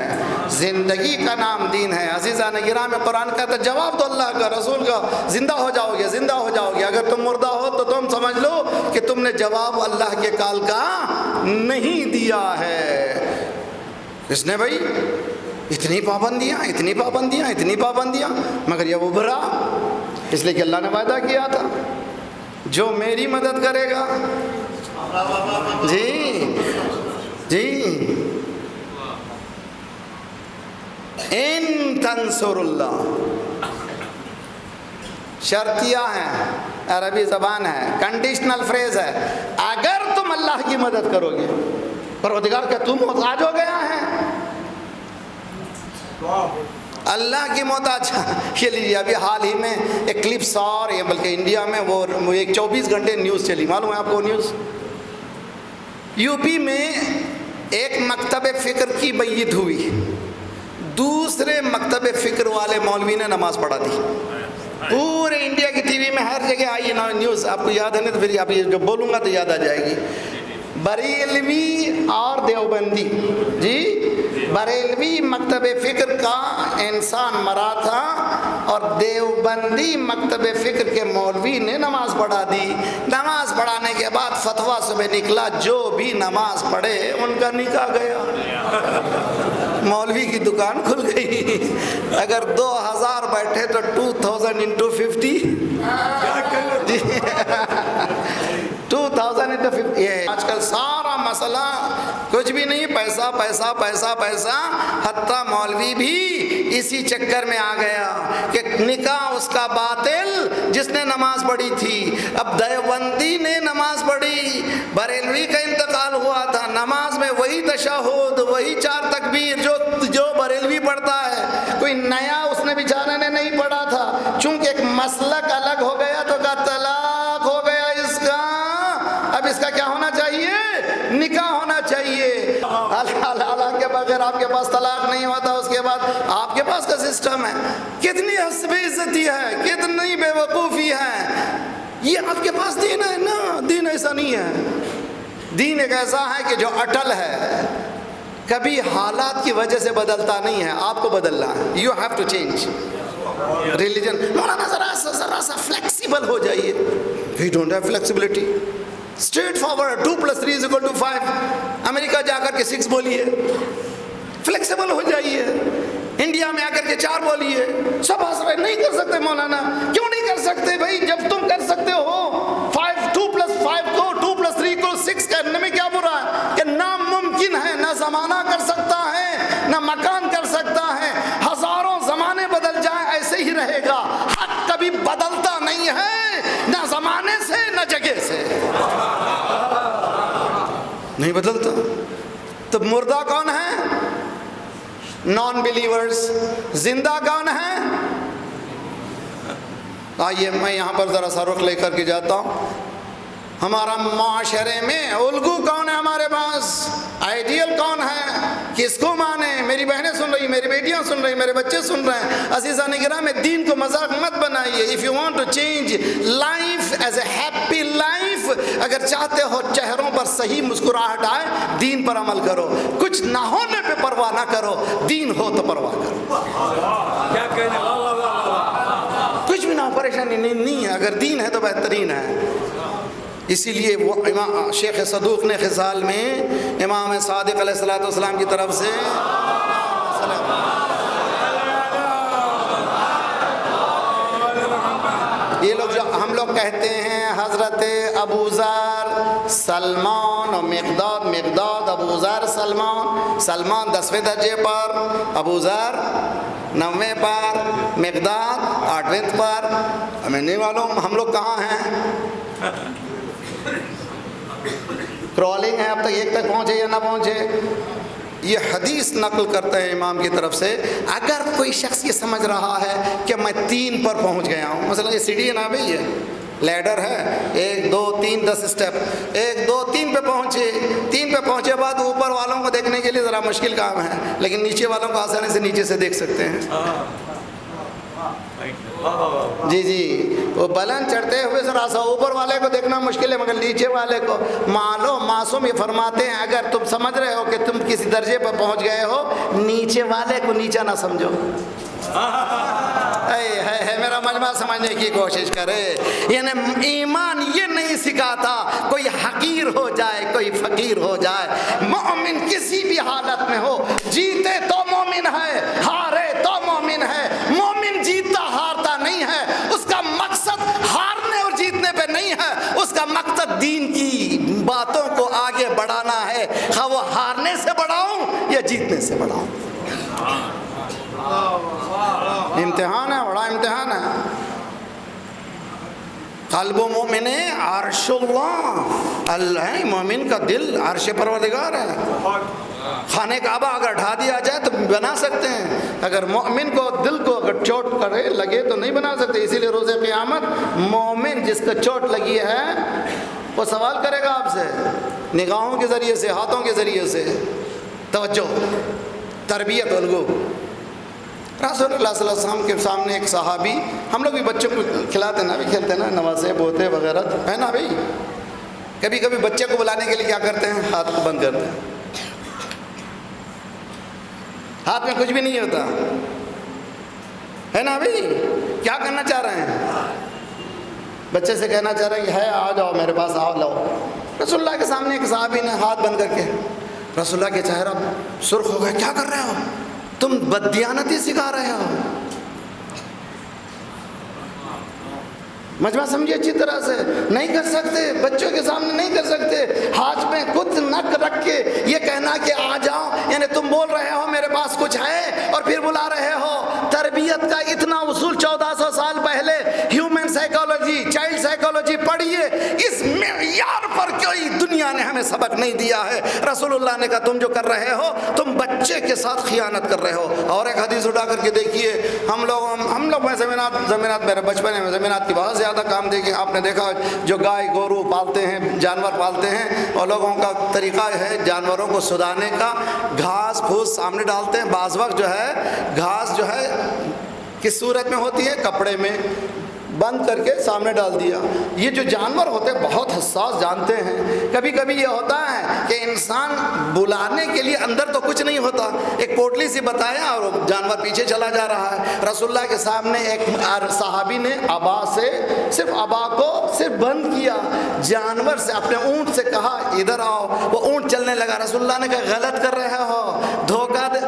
زندگی کا نام دین ہے۔ عزیزان گرامی میں قرآن کہتا ہے جواب دو اللہ کا، رسول کا، زندہ ہو جاؤ گے، زندہ ہو جاؤ گے۔ اگر تم مردہ ہو تو تم سمجھ لو کہ تم نے جواب اللہ کے کال کا نہیں دیا ہے۔ اس نے بھائی اتنی پابندیاں اتنی پابندیاں اتنی پابندیاں، مگر یہ ابھرا اس لیے کہ اللہ نے وعدہ کیا تھا جو میری مدد کرے گا جی جی، ان تنصر اللہ، شرطیہ ہیں، عربی زبان ہے، کنڈیشنل فریز ہے، اگر تم اللہ کی مدد کرو گے۔ پروردگار کہ تم محتاج ہو گیا ہے اللہ کی محتاج۔ یہ لیجیے ابھی حال ہی میں ایک کلپس اور بلکہ انڈیا میں وہ ایک 24 گھنٹے نیوز چلی، معلوم ہے آپ کو نیوز؟ یو پی میں ایک مکتب فکر کی بیعت ہوئی، دوسرے مکتب فکر والے مولوی نے نماز پڑھا دی۔ پورے انڈیا کی ٹی وی میں ہر جگہ آئی نا نیوز، آپ کو یاد ہے نہیں تو پھر آپ یہ جو بولوں گا تو یاد آ جائے گی۔ بریلوی اور دیوبندی جی، بریلوی مکتب فکر کا انسان مرا تھا اور دیوبندی مکتب فکر کے مولوی نے نماز پڑھا دی۔ نماز پڑھانے کے بعد فتویٰ صبح نکلا جو بھی نماز پڑھے ان کا نکاح گیا، مولوی کی دکان کھل گئی۔ اگر 2000 بیٹھے تو 2000 into 50 جی 2000 into 50۔ یہ آج کل سارا مسئلہ کچھ بھی نہیں، پیسہ پیسہ پیسہ پیسہ، حتیٰ مولوی بھی اسی چکر میں آ گیا کہ نکاح اس کا باطل جس نے نماز پڑھی تھی۔ اب دیوبندی نے نماز پڑھی، بریلوی کا انتقال ہوا تھا، نماز میں وہی تشہد وہی 4 تکبیر جو بریلوی پڑھتا ہے، کوئی نیا اس نے بیچارے نے نہیں پڑھا تھا۔ چونکہ ایک مسلک الگ ہو گیا تو کا طلاق ہو گیا اس کا، اب اس کا کیا ہونا چاہیے؟ نکاح ہونا چاہیے۔ اللہ کے بغیر آپ کے پاس طلاق نہیں ہوتا، اس کے بعد آپ کے پاس کا سسٹم ہے۔ کتنی حسب عزتی ہے، کتنی بے وقوفی ہے۔ یہ آپ کے پاس دین ہے نا، دین ایسا نہیں ہے۔ دین ایک ایسا ہے کہ جو اٹل ہے، کبھی حالات کی وجہ سے بدلتا نہیں ہے، آپ کو بدلنا ہے۔ You have to change religion. مولانا ذرا سا فلیکسیبل ہو جائیے۔ We don't have flexibility, straightforward 2+3=5۔ امریکہ جا کر کے 6 بولیے، فلیکسیبل ہو جائیے۔ انڈیا میں آ کر کے 4 بولیے۔ سب ہنس رہے، نہیں کر سکتے مولانا۔ کیوں نہیں کر سکتے بھائی؟ جب تم کر سکتے ہو 2+5 کو 2+3 کو 6 کرنے میں کیا برا ہے؟ کہ ناممکن ہے، نہ زمانہ کر سکتا ہے نہ مکان کر سکتا ہے۔ ہزاروں زمانے بدل جائیں ایسے ہی رہے گا۔ حق کبھی بدلتا نہیں ہے، نہ زمانے سے نہ جگہ سے، نہیں بدلتا۔ تو مردہ کون ہے؟ Non believers. زندہ کون ہے؟ آئیے میں یہاں پر ذرا سا رخ لے کر کے جاتا ہوں۔ ہمارا معاشرے میں الگو کون ہے؟ ہمارے پاس آئیڈیل کون ہے؟ کس کو مانے؟ میری بہنیں سن رہی، میری بیٹیاں سن رہی، میرے بچے سن رہے ہیں۔ عزیزان گرامی، دین کو مذاق مت بنائیے۔ if you want to change life as a happy life، اگر چاہتے ہو چہروں پر صحیح مسکراہٹ آئے، دین پر عمل کرو۔ کچھ نہ ہونے پہ پرواہ نہ کرو، دین ہو تو پرواہ کرو۔ کیا کہنے، کچھ بھی نہ ہو، پریشانی نہیں ہے، اگر دین ہے تو بہترین ہے۔ اسی لیے وہ امام شیخ صدوق نے خصال میں امام صادق علیہ السلام کی طرف سے یہ لوگ جو ہم لوگ کہتے ہیں حضرت ابو ذر سلمان اور مقداد ابو ذر سلمان 10ویں درجے پر، ابو ذر 9ویں پر، مقداد 8ویں پر. ہمیں نہیں معلوم ہم لوگ کہاں ہیں. کرالنگ ہے اب تک ایک تک پہنچے یا نہ پہنچے. یہ حدیث نقل کرتے ہیں امام کی طرف سے. اگر کوئی شخص یہ سمجھ رہا ہے کہ میں 3 پر پہنچ گیا ہوں، مثلا یہ سیڑھی ہے نا بھائی، یہ لیڈر ہے 1 2 3 10 اسٹیپ، 1 2 3 پہ پہنچے، 3 پہ پہنچے بعد اوپر والوں کو دیکھنے کے لیے ذرا مشکل کام ہے، لیکن نیچے والوں کو آسانی سے نیچے سے دیکھ سکتے ہیں. جی جی، وہ بلند چڑھتے ہوئے ذرا سا اوپر والے کو دیکھنا مشکل ہے، مگر نیچے والے کو معصوم یہ فرماتے ہیں اگر تم سمجھ رہے ہو کہ تم کسی درجے پر پہنچ گئے ہو، نیچے والے کو نیچا نہ سمجھو. میرا مجمع سمجھنے کی کوشش کرے. یعنی ایمان یہ نہیں سکھاتا کوئی حقیر ہو جائے کوئی فقیر ہو جائے. مومن کسی بھی حالت میں ہو، جیتے تو مومن ہے، ہارے تو مومن ہے. مومن جیتتا ہارتا نہیں ہے، اس کا مقصد ہارنے اور جیتنے پہ نہیں ہے، اس کا مقصد دین کی باتوں کو آگے بڑھانا ہے، خواہ وہ ہارنے سے بڑھاؤں یا جیتنے سے بڑھاؤں. امتحان ہے، بڑا امتحان ہے. قلب و مومن عرش اللہ، مومن کا دل عرش پروردگار ہے. خانہ کعبہ اگر ڈھا دیا جائے تو بنا سکتے ہیں، اگر مومن کو دل کو اگر چوٹ کرے لگے تو نہیں بنا سکتے. اسی لیے روز قیامت مومن جس کو چوٹ لگی ہے وہ سوال کرے گا آپ سے، نگاہوں کے ذریعے سے، ہاتھوں کے ذریعے سے. توجہ، تربیت الگو. رسول اللہ صلی اللہ علیہ وسلم کے سامنے ایک صحابی، ہم لوگ بھی بچوں کو کھلاتے نا، بھی کھیلتے نا، نوازے بوتے وغیرہ ہے نا بھائی. کبھی کبھی بچے کو بلانے کے لیے کیا کرتے ہیں، ہاتھ کو بند کرتے ہیں، ہاتھ میں کچھ بھی نہیں ہوتا ہے نا بھائی. کیا کرنا چاہ رہے ہیں، بچے سے کہنا چاہ رہے ہیں کہ ہے آ جاؤ میرے پاس، آؤ لاؤ. رسول اللہ کے سامنے ایک صحابی نے ہاتھ بند کر کے، رسول اللہ کے چہرہ سرخ ہو گئے. کیا کر رہے ہو تم، بددیانتی سکھا رہے ہو. مجمع سمجھے اچھی طرح سے. نہیں کر سکتے، بچوں کے سامنے نہیں کر سکتے. ہاتھ میں کچھ نک رکھ کے یہ کہنا کہ آ جاؤ، یعنی تم بول رہے ہو میرے پاس کچھ ہے اور پھر بلا رہے ہو. تربیت کا اتنا اصول 1400 سال پہلے ہیومن سائیکالوجی، چائلڈ سائیکالوجی پڑھیے. اس معیار پر کوئی دنیا نے ہمیں سبق نہیں دیا ہے. رسول اللہ نے کہا تم جو کر رہے ہو تم بچے کے ساتھ خیانت کر رہے ہو. اور ایک حدیث اٹھا کر کے دیکھیے، ہم لوگ میں زمینات میرے بچپن میں زمینات کی بہت زیادہ کام دیکھے. آپ نے دیکھا جو گائے گورو پالتے ہیں، جانور پالتے ہیں، اور لوگوں کا طریقہ ہے جانوروں کو سدانے کا، گھاس پھوس سامنے ڈالتے ہیں. بعض وقت جو ہے گھاس جو ہے کس صورت میں ہوتی ہے، کپڑے میں بند کر کے سامنے ڈال دیا. یہ جو جانور ہوتے ہیں بہت حساس جانتے ہیں. کبھی کبھی یہ ہوتا ہے کہ انسان بلانے کے لیے اندر تو کچھ نہیں ہوتا، ایک پوٹلی سی بتایا اور جانور پیچھے چلا جا رہا ہے. رسول اللہ کے سامنے ایک صحابی نے ابا سے صرف ابا کو صرف بند کیا، جانور سے اپنے اونٹ سے کہا ادھر آؤ. وہ اونٹ چلنے لگا. رسول اللہ نے کہا غلط کر رہے ہو، دھوکہ دے.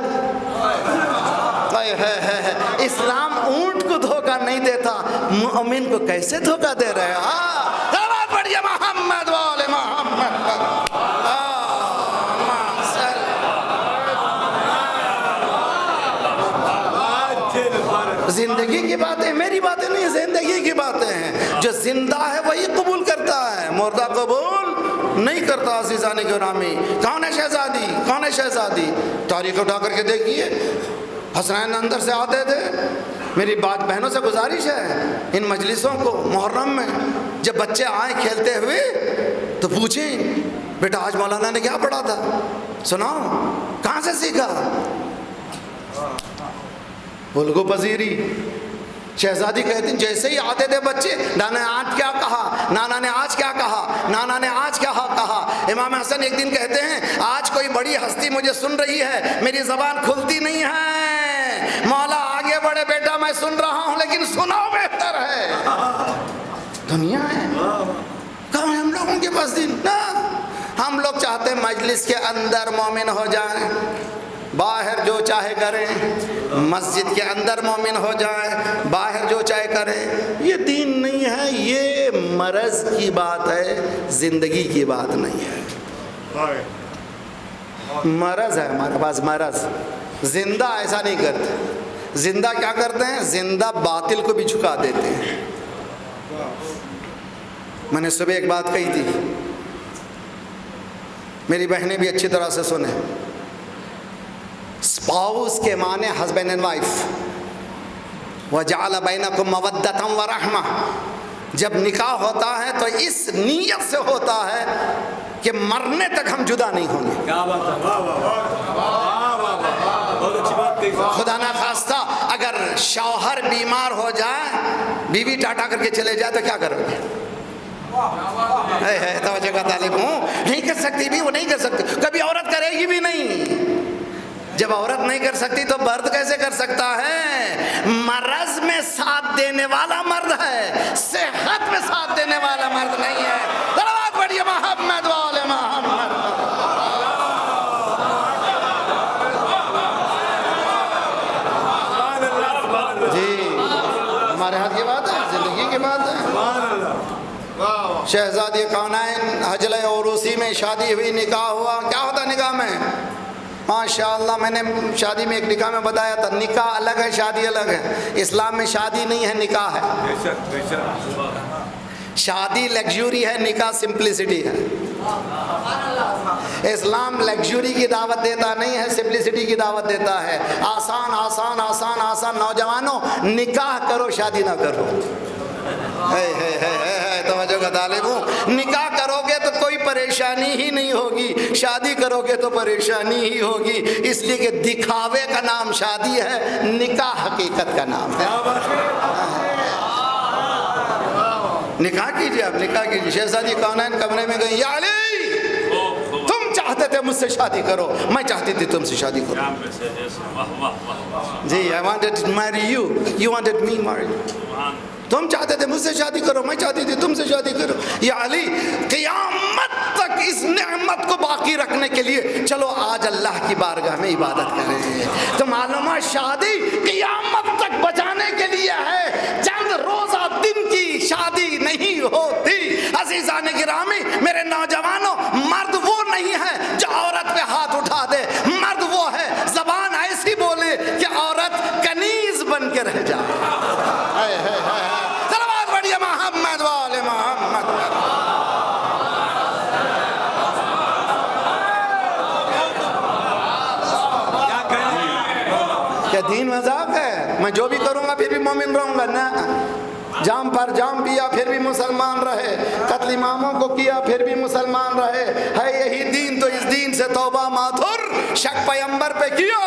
اسلام اونٹ کو دھوکہ نہیں دیتا، مومن کو کیسے دھوکہ دے رہے ہو. آواز پڑھیے محمد والے محمد. زندگی کی باتیں میری باتیں نہیں، زندگی کی باتیں ہیں. جو زندہ ہے وہی قبول کرتا ہے، مردہ قبول نہیں کرتا. عزیزان گرامی، کون ہے شہزادی، کون ہے شہزادی؟ تاریخ اٹھا کر کے دیکھیے. حسنین اندر سے آتے تھے. میری بہنوں سے گزارش ہے ان مجلسوں کو محرم میں جب بچے آئیں کھیلتے ہوئے تو پوچھیں بیٹا آج مولانا نے کیا پڑھا تھا، سناؤ کہاں سے سیکھا. الگو پذیری. شہزادی کہتی ہیں جیسے ہی آتے تھے بچے، نانا نے آج کیا کہا، نانا نے آج کیا کہا، نانا نے آج کیا کہا. امام حسن ایک دن کہتے ہیں آج کوئی بڑی ہستی مجھے سن رہی ہے، میری زبان کھلتی نہیں ہے. مولا آگے بڑھے بیٹا، میں سن رہا ہوں لیکن سناؤ بہتر ہے. دنیا ہے کہاں ہم لوگوں کے پاس دین. ہم لوگ چاہتے ہیں مجلس کے اندر مومن ہو جائیں، باہر جو چاہے کریں، مسجد کے اندر مومن ہو جائیں، باہر جو چاہے کریں، یہ دین نہیں ہے، یہ مرض کی بات ہے، زندگی کی بات نہیں ہے۔ مرض ہے ہمارے پاس، مرض۔ زندہ ایسا نہیں کرتے، زندہ کیا کرتے ہیں؟ زندہ باطل کو بھی جھکا دیتے ہیں۔ میں نے صبح ایک بات کہی تھی، میری بہنیں بھی اچھی طرح سے سنیں۔ اسپاؤس کے معنی ہسبینڈ اینڈ وائف، وَجَعَلَ بَيْنَكُمْ مَوَدَّةً وَرَحْمَةً۔ جب نکاح ہوتا ہے تو اس نیت سے ہوتا ہے کہ مرنے تک ہم جدا نہیں ہوں گے۔ کیا بات ہے، واہ واہ واہ واہ واہ واہ، بہت اچھی بات کہی۔ خدا نہ خواستہ اگر شوہر بیمار ہو جائے، بیوی ٹاٹا کر کے چلے جائے تو کیا کرو گے؟ توجہ کا طالب ہوں، نہیں کر سکتی بھی، وہ نہیں کر سکتی، کبھی عورت کرے گی بھی نہیں۔ جب عورت نہیں کر سکتی تو مرد کیسے کر سکتا ہے؟ مرض میں ساتھ دینے والا مرد ہے، صحت میں ساتھ دینے والا مرد نہیں ہے۔ دروازہ پڑھیے محمد والے محمد۔ جی ہمارے ہاتھ کی بات ہے، زندگی کی بات ہے۔ شہزادی کونین حجلہ عروسی میں شادی ہوئی، نکاح ہوا، کیا ہوتا نکاح میں؟ ماشاءاللہ، میں نے شادی میں ایک نکاح میں بتایا تھا، نکاح الگ ہے، شادی الگ ہے۔ اسلام میں شادی نہیں ہے، نکاح ہے۔ شادی لگژوری ہے، نکاح سمپلسٹی ہے۔ اسلام لگژوری کی دعوت دیتا نہیں ہے، سمپلسٹی کی دعوت دیتا ہے۔ آسان آسان آسان آسان۔ نوجوانوں، نکاح کرو، شادی نہ کرو۔ توجہ کا طالب ہوں، نکاح کرو گے تو کوئی پریشانی ہی نہیں ہوگی، شادی کرو گے تو پریشانی ہی ہوگی، اس لیے کہ دکھاوے کا نام شادی ہے، نکاح حقیقت کا نام ہے۔ نکاح کیجئے، آپ نکاح کیجئے۔ شہزادی کونین کمرے میں گئی، یا علی تم چاہتے تھے مجھ سے شادی کرو، میں چاہتی تھی تم سے شادی کرو۔ جی I wanted to marry you, you wanted me marry you۔ تم چاہتے تھے مجھ سے شادی کرو، میں چاہتی تھی تم سے شادی کرو۔ یا علی، قیامت تک اس نعمت کو باقی رکھنے کے لیے چلو آج اللہ کی بارگاہ میں عبادت کریں۔ تو معلوم ہے شادی قیامت تک بچانے کے لیے ہے، چند روزہ دن کی شادی نہیں ہوتی۔ عزیزان گرامی، میرے نوجوانوں، مرد وہ نہیں ہے جو عورت پہ ہاتھ اٹھا دے، مرد وہ ہے زبان ایسی بولے کہ عورت کنیز بن کے رہ جائے۔ صلوات پڑھیے محمد والے محمد۔ کیا دین مذاق ہے؟ میں جو بھی کروں گا پھر بھی مومن رہوں گا؟ نہ، جام پر جام پیا پھر بھی مسلمان رہے، قتل اماموں کو کیا پھر بھی مسلمان رہے، ہے یہی دین تو اس دین سے توبہ ماتھر، شک پیغمبر پہ کیا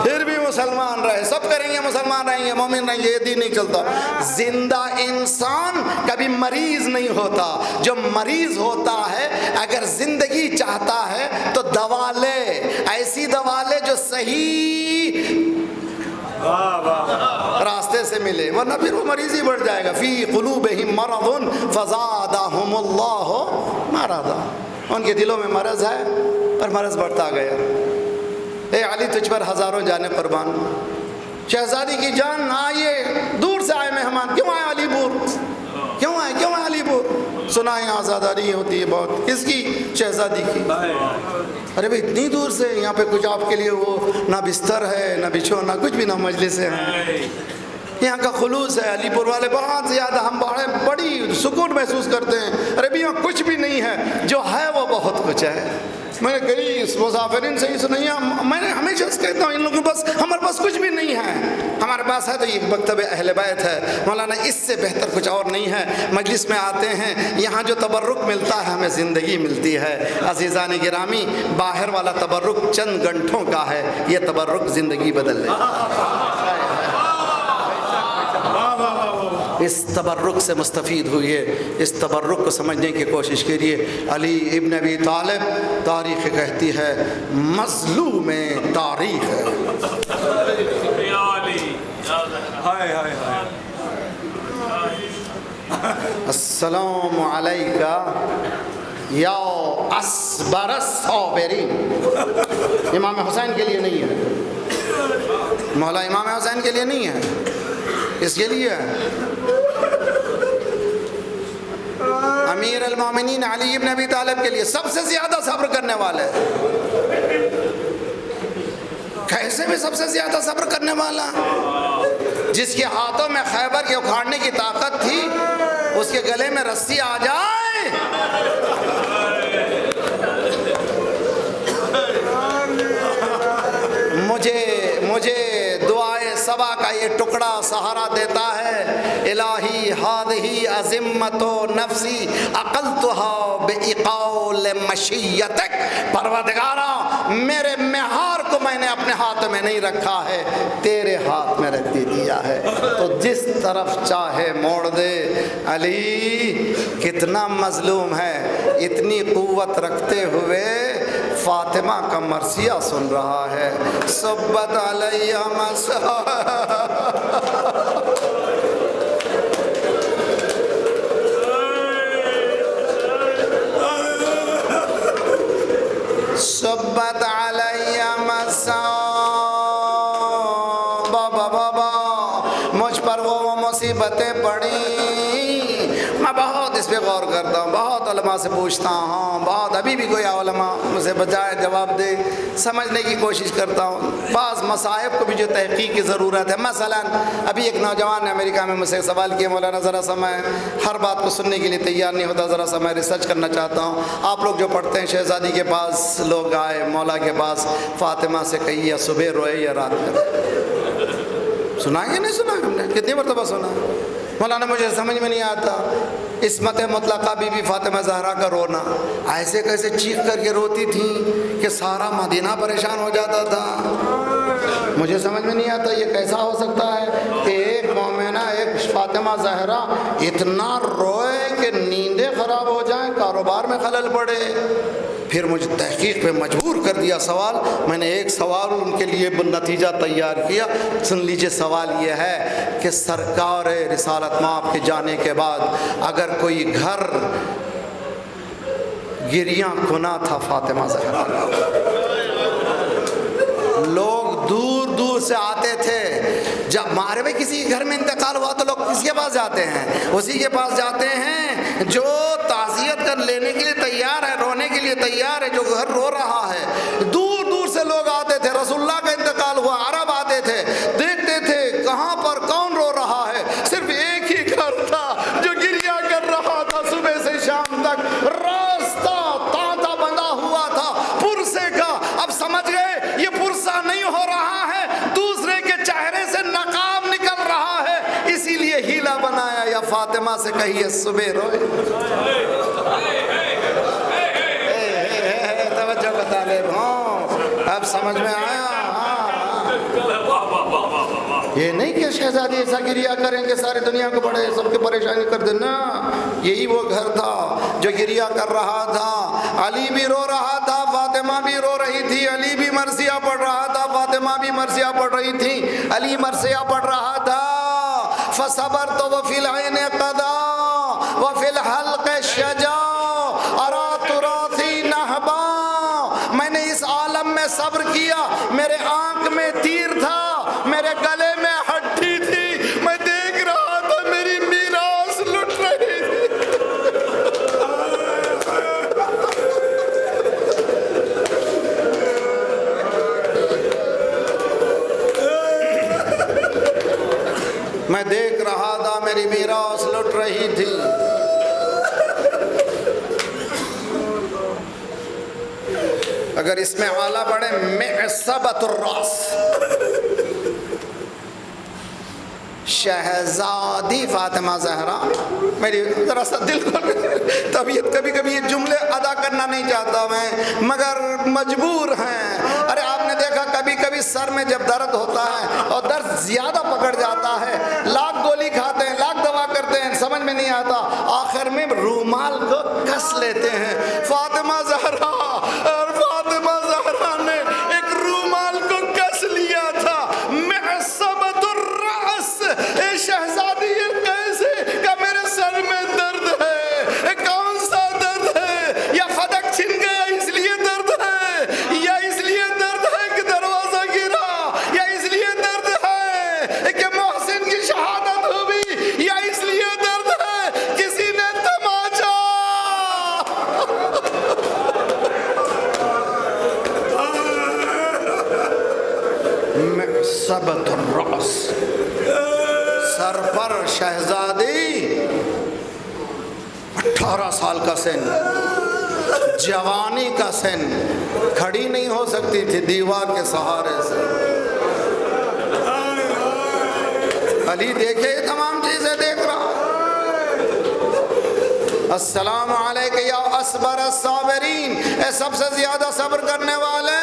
پھر بھی مسلمان رہے۔ سب کریں گے، مسلمان رہیں گے، مومن رہیں گے، یہ دین نہیں چلتا۔ زندہ انسان کبھی مریض نہیں ہوتا، جو مریض ہوتا ہے اگر زندگی چاہتا ہے تو دوا لے، ایسی دوا لے جو صحیح راستے سے ملے، ورنہ پھر وہ مریض ہی بڑھ جائے گا۔ فی قلوبہم مرض فزادہم اللہ مرضا، ان کے دلوں میں مرض ہے اور مرض بڑھتا گیا۔ اے علی، تجھ پر ہزاروں جانیں قربان۔ شہزادی کی جان آئیے، دور سے آئے مہمان، کیوں آئے علی پور؟ کیوں آئے علی پور؟ سنا ہے آزاداری ہوتی ہے بہت، کس کی؟ شہزادی کی۔ ارے بھئی اتنی دور سے، یہاں پہ کچھ آپ کے لیے وہ نہ بستر ہے نہ بچھونا، کچھ بھی نہ مجلس ہے، یہاں کا خلوص ہے۔ علی پور والے بہت زیادہ، ہم بڑی سکون محسوس کرتے ہیں۔ ارے بھی یہاں کچھ بھی نہیں ہے، جو ہے وہ بہت کچھ ہے۔ میں نے کئی مسافرین سے ہی سنی، میں نے ہمیشہ کہتا ہوں ان لوگوں کے پاس، ہمارے پاس کچھ بھی نہیں ہے، ہمارے پاس ہے تو یہ مکتب اہل بیت ہے مولانا، اس سے بہتر کچھ اور نہیں ہے۔ مجلس میں آتے ہیں، یہاں جو تبرک ملتا ہے ہمیں زندگی ملتی ہے۔ عزیزان گرامی، باہر والا تبرک چند گھنٹوں کا ہے، یہ تبرک زندگی بدل لے۔ اس تبرک سے مستفید ہوئیے، اس تبرک کو سمجھنے کی کوشش کریے۔ علی ابن ابی طالب، تاریخ کہتی ہے مظلوم تاریخ ہے۔ السلام علیکہ یا اصبر الصابرین. امام حسین کے لیے نہیں ہے، مولا امام حسین کے لیے نہیں ہے، اس کے لیے ہے امیر المومنین علی بن ابی طالب کے لیے، سب سے زیادہ صبر کرنے والے. کیسے بھی سب سے زیادہ صبر کرنے والا، جس کے ہاتھوں میں خیبر کے اکھاڑنے کی طاقت تھی، اس کے گلے میں رسی آ جائے مجھے دعائے صبا کا یہ ٹکڑا سہارا دیتا ہے. الہی ہادہی عظمت و نفسی عقلتها بإقال مشیتک. پروردگارا میرے مہار کو میں نے اپنے ہاتھ میں نہیں رکھا ہے، تیرے ہاتھ میں رکھ دیا ہے، تو جس طرف چاہے موڑ دے. علی کتنا مظلوم ہے، اتنی قوت رکھتے ہوئے فاطمہ کا مرثیہ سن رہا ہے. صبت علیہ صبت علیہ بابا بابا، مجھ پر وہ مصیبتیں پڑیں. میں بہت اس پہ غور کرتا ہوں، بہت علماء سے پوچھتا ہوں، بہت ابھی بھی کوئی علماء مجھے بجائے جواب دے سمجھنے کی کوشش کرتا ہوں. بعض مصائب کو بھی جو تحقیق کی ضرورت ہے. مثلا ابھی ایک نوجوان نے امریکہ میں مجھ سے سوال کیا، مولانا ذرا سا میں ہر بات کو سننے کے لیے تیار نہیں ہوتا، ذرا سا میں ریسرچ کرنا چاہتا ہوں. آپ لوگ جو پڑھتے ہیں شہزادی کے پاس لوگ آئے، مولا کے پاس، فاطمہ سے کہی یا صبح روئے یا رات میں. سنا کہ نہیں سنا؟ ہم نے کتنی مرتبہ سنا. مولانا مجھے سمجھ میں نہیں آتا، عصمت مطلقہ بی بی فاطمہ زہرا کا رونا، ایسے کیسے چیخ کر کے روتی تھی کہ سارا مدینہ پریشان ہو جاتا تھا. مجھے سمجھ میں نہیں آتا یہ کیسا ہو سکتا ہے کہ ایک مومنہ، ایک فاطمہ زہرا اتنا روئے کہ نیندیں خراب ہو جائیں، کاروبار میں خلل پڑے. پھر مجھے تحقیق پہ مجبور کر دیا سوال. میں نے ایک سوال ان کے لیے نتیجہ تیار کیا. سن لیجئے، سوال یہ ہے کہ سرکار رسالت مآب کے جانے کے بعد اگر کوئی گھر گریاں کنا تھا فاطمہ زہرا، لوگ دور دور سے آتے تھے. جب ہمارے بھائی کسی گھر میں انتقال ہوا تو لوگ کس کے پاس جاتے ہیں؟ اسی کے پاس جاتے ہیں جو تعزیت کر لینے کے لیے تیار ہے، رونے کے لیے تیار ہے، جو گھر رو رہا ہے. دور دور سے لوگ آتے تھے. رسول اللہ کا انتقال ہوا، عرب آتے تھے، دیکھتے تھے کہاں پر کون رو رہا ہے. صرف ایک ہی گھر تھا جو گریہ کر رہا تھا صبح سے شام تک، راستہ تانتا بندھا ہوا تھا پرسے کا. اب سمجھ گئے یہ پرسا نہیں ہو رہا ہے، دوسرے کے چہرے سے نقاب نکل رہا ہے، اسی لیے ہیلا بنایا. یا فاطمہ سے کہیے صبح روئے. توجہ کا طالب ہوں، اب سمجھ میں آیا. یہ نہیں کہ شہزادی ایسا گریہ کریں کہ ساری دنیا کو بڑے سب کی پریشانی کر دینا. یہی وہ گھر تھا جو گریہ کر رہا تھا. علی بھی رو رہا تھا، فاطمہ بھی رو رہی تھی. علی بھی مرثیہ پڑھ رہا تھا، فاطمہ بھی مرثیہ پڑھ رہی تھی. علی مرثیہ پڑھ رہا تھا، فصبرت وفی العین قضا وفی الحلق شجا ارات راثی نہبا. میں نے اس عالم میں صبر کیا، میرے آنکھ میں تیر تھا، میرے گلے میں ہڈی تھی، میں دیکھ رہا تھا میری میراث لٹ رہی تھی. میں دیکھ رہا تھا میری میراث لٹ رہی تھی. اگر اس میں اعلیٰ بڑھے، معصبۃ الراس، شہزادی فاطمہ زہرا. میری ذرا سا دل کو طبیعت کبھی کبھی یہ جملے ادا کرنا نہیں چاہتا میں، مگر مجبور ہیں. ارے آپ نے دیکھا کبھی کبھی سر میں جب درد ہوتا ہے اور درد زیادہ پکڑ جاتا ہے، لاکھ گولی کھاتے ہیں، لاکھ دوا کرتے ہیں، سمجھ میں نہیں آتا، آخر میں رومال کو کس لیتے ہیں. فاطمہ زہرا اور فاطمہ زہرا نے ایک رومال کو کس لیا تھا. معصبۃ الراس. اے شہزادی یہ کیسے کہ میرے سر میں درد ہے. کون سا درد ہے؟ یا فدق چھن معصبۃ الرأس، سر پر شہزادی، 18 سال کا سن، جوانی کا سن، کھڑی نہیں ہو سکتی تھی دیوار کے سہارے سے۔ علی دیکھے تمام چیزیں دیکھ رہا۔ السلام علیکم یا اصبر الصابرین، اے سب سے زیادہ صبر کرنے والے،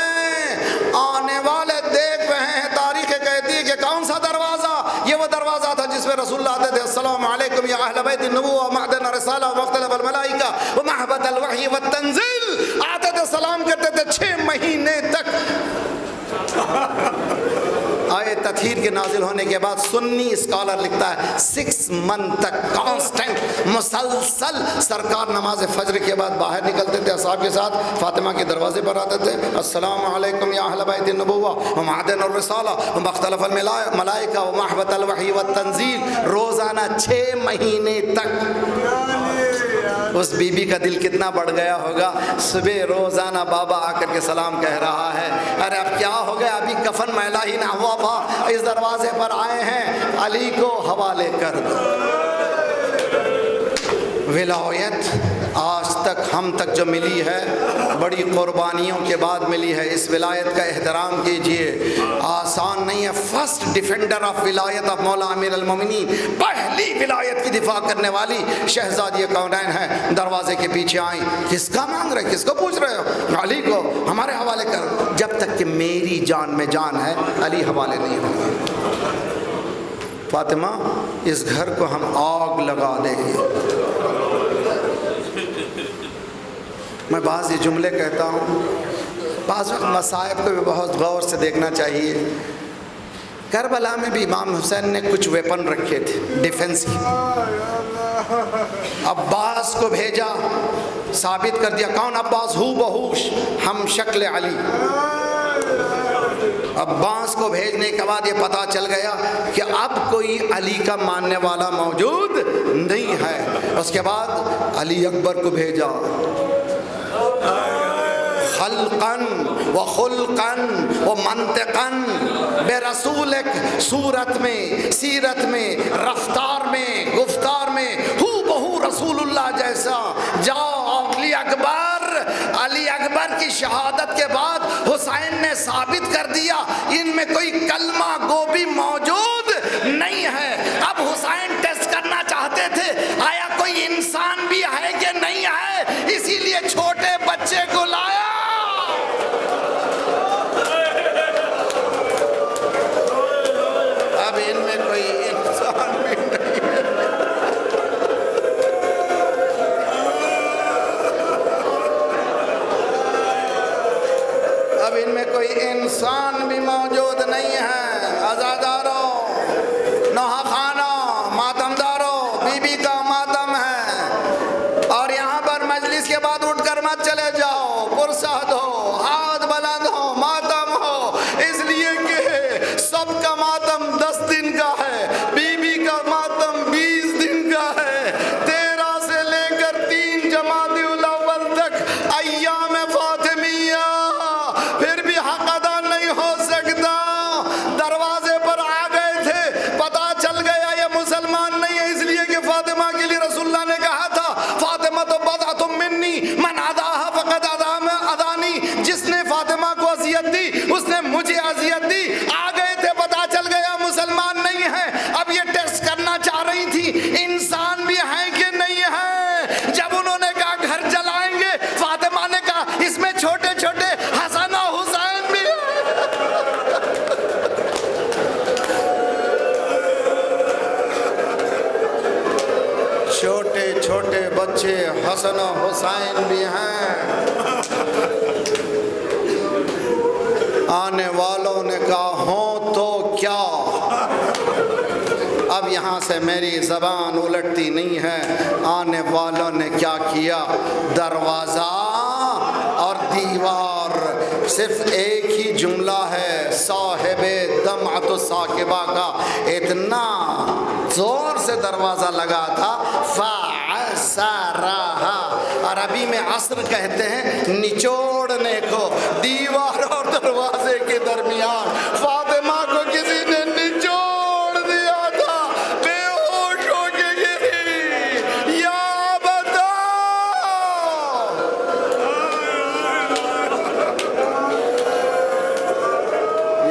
آنے والے دیکھ رہے ہیں۔ تاریخ کہتی ہے کہ کون سا دروازہ؟ یہ وہ دروازہ تھا جس میں رسول اللہ آتے تھے، السلام علیکم یا اہل بیت النبوہ معدن الرسالہ ومختلف الملائکہ ومحبت الوحی والتنزیل، آتے تھے سلام کرتے تھے 6 مہینے تک۔ آیت تطہیر کے نازل ہونے کے بعد سنی اسکالر لکھتا ہے 6 منتھ تک کانسٹنٹ مسلسل سرکار نماز فجر کے بعد باہر نکلتے تھے، اصحاب کے ساتھ فاطمہ کے دروازے پر آتے تھے، السلام علیکم یا اہل بیت النبوہ ومعدن الرسالہ ومختلف الملائکہ ومحبت الوحی والتنزیل، روزانہ 6 مہینے تک۔ اس بی بی کا دل کتنا بڑھ گیا ہوگا، صبح روزانہ بابا آ کر کے سلام کہہ رہا ہے، ارے اب کیا ہو گیا، ابھی کفن میلا ہی نہ ہوا تھا، اس دروازے پر آئے ہیں، علی کو حوالے کر دو۔ ولایت آج تک ہم تک جو ملی ہے بڑی قربانیوں کے بعد ملی ہے، اس ولایت کا احترام کیجئے، آسان نہیں ہے۔ فرسٹ ڈیفینڈر آف ولایت آف مولا امیر المومنین، پہلی ولایت کی دفاع کرنے والی شہزادی کونین ہے، دروازے کے پیچھے آئیں، کس کا مانگ رہے، کس کو پوچھ رہے ہو؟ علی کو ہمارے حوالے کر، جب تک کہ میری جان میں جان ہے علی حوالے نہیں ہوں گے۔ فاطمہ اس گھر کو ہم آگ لگا دیں گے۔ میں بعض یہ جملے کہتا ہوں، بعض وقت مصائب کو بھی بہت غور سے دیکھنا چاہیے۔ کربلا میں بھی امام حسین نے کچھ ویپن رکھے تھے ڈیفنس کی، عباس کو بھیجا، ثابت کر دیا کون عباس، ہو بہوش ہم شکل علی۔ عباس کو بھیجنے کے بعد یہ پتہ چل گیا کہ اب کوئی علی کا ماننے والا موجود نہیں ہے۔ اس کے بعد علی اکبر کو بھیجا، خلقاً و خلقاً و منطقاً بے رسولک، صورت میں، سیرت میں، رفتار میں، گفتار میں ہو بہو رسول اللہ جیسا۔ جاؤ علی اکبر، علی اکبر کی شہادت کے بعد حسین نے ثابت کر دیا ان میں کوئی کلمہ گو بھی موجود نہیں ہے۔ اب حسین ٹیسٹ کرنا چاہتے تھے آیا کوئی انسان بھی ہے کہ نہیں ہے، اسی لیے چھوٹے بچے کو لایا۔ اب ان میں کوئی انسان بھی نہیں ہے۔ اب ان میں کوئی انسان بھی موجود نہیں ہے۔ عزاداروں، نوحہ خانوں، ماتم داروں، بی بی کا ماتم ہے، اور یہاں پر مجلس کے بعد اٹھ کر مت چلے جاؤ، پرساد ہو، ہاتھ بلند ہو، ماتم ہو، اس لیے کہ سب کا ماتم 10 دن کا ہے، بی بی کا ماتم 20 دن کا ہے، 13 سے لے کر 3 جمادی الاول تک ایام فاطمیہ، پھر بھی حق ادا نہیں ہو سکتا۔ دروازے پر آ گئے تھے، پتہ چل گیا یہ مسلمان نہیں ہے، اس لیے کہ فاطمہ کے لیے رسول اللہ نے کہا تھا فاطمہ تو بضعۃ منی من عداها فقد عدانی، جس نے فاطمہ کو اذیت دی اس نے مجھے اذیت دی۔ آ گئے تھے، پتہ چل گیا مسلمان نہیں ہے۔ اب یہ ٹیسٹ کرنا چاہ رہی تھی انسان بھی ہے کہ نہیں ہے۔ جب انہوں نے کہا گھر جلائیں گے، فاطمہ نے کہا اس میں چھوٹے چھوٹے حسن و حسین بھی ہیں۔ چھوٹے چھوٹے بچے حسن و حسین بھی ہیں۔ آنے والوں نے کہا ہوں تو کیا، اب یہاں سے میری زبان الٹتی نہیں ہے۔ آنے والوں نے کیا کیا، دروازہ اور دیوار، صرف ایک ہی جملہ ہے صاحب دمعۃ الثاقبہ کا، اتنا زور سے دروازہ لگا تھا فعصرہا، عربی میں عصر کہتے ہیں نچوڑنے کو، دیوار اور دروازے کے درمیان۔ فاطمہ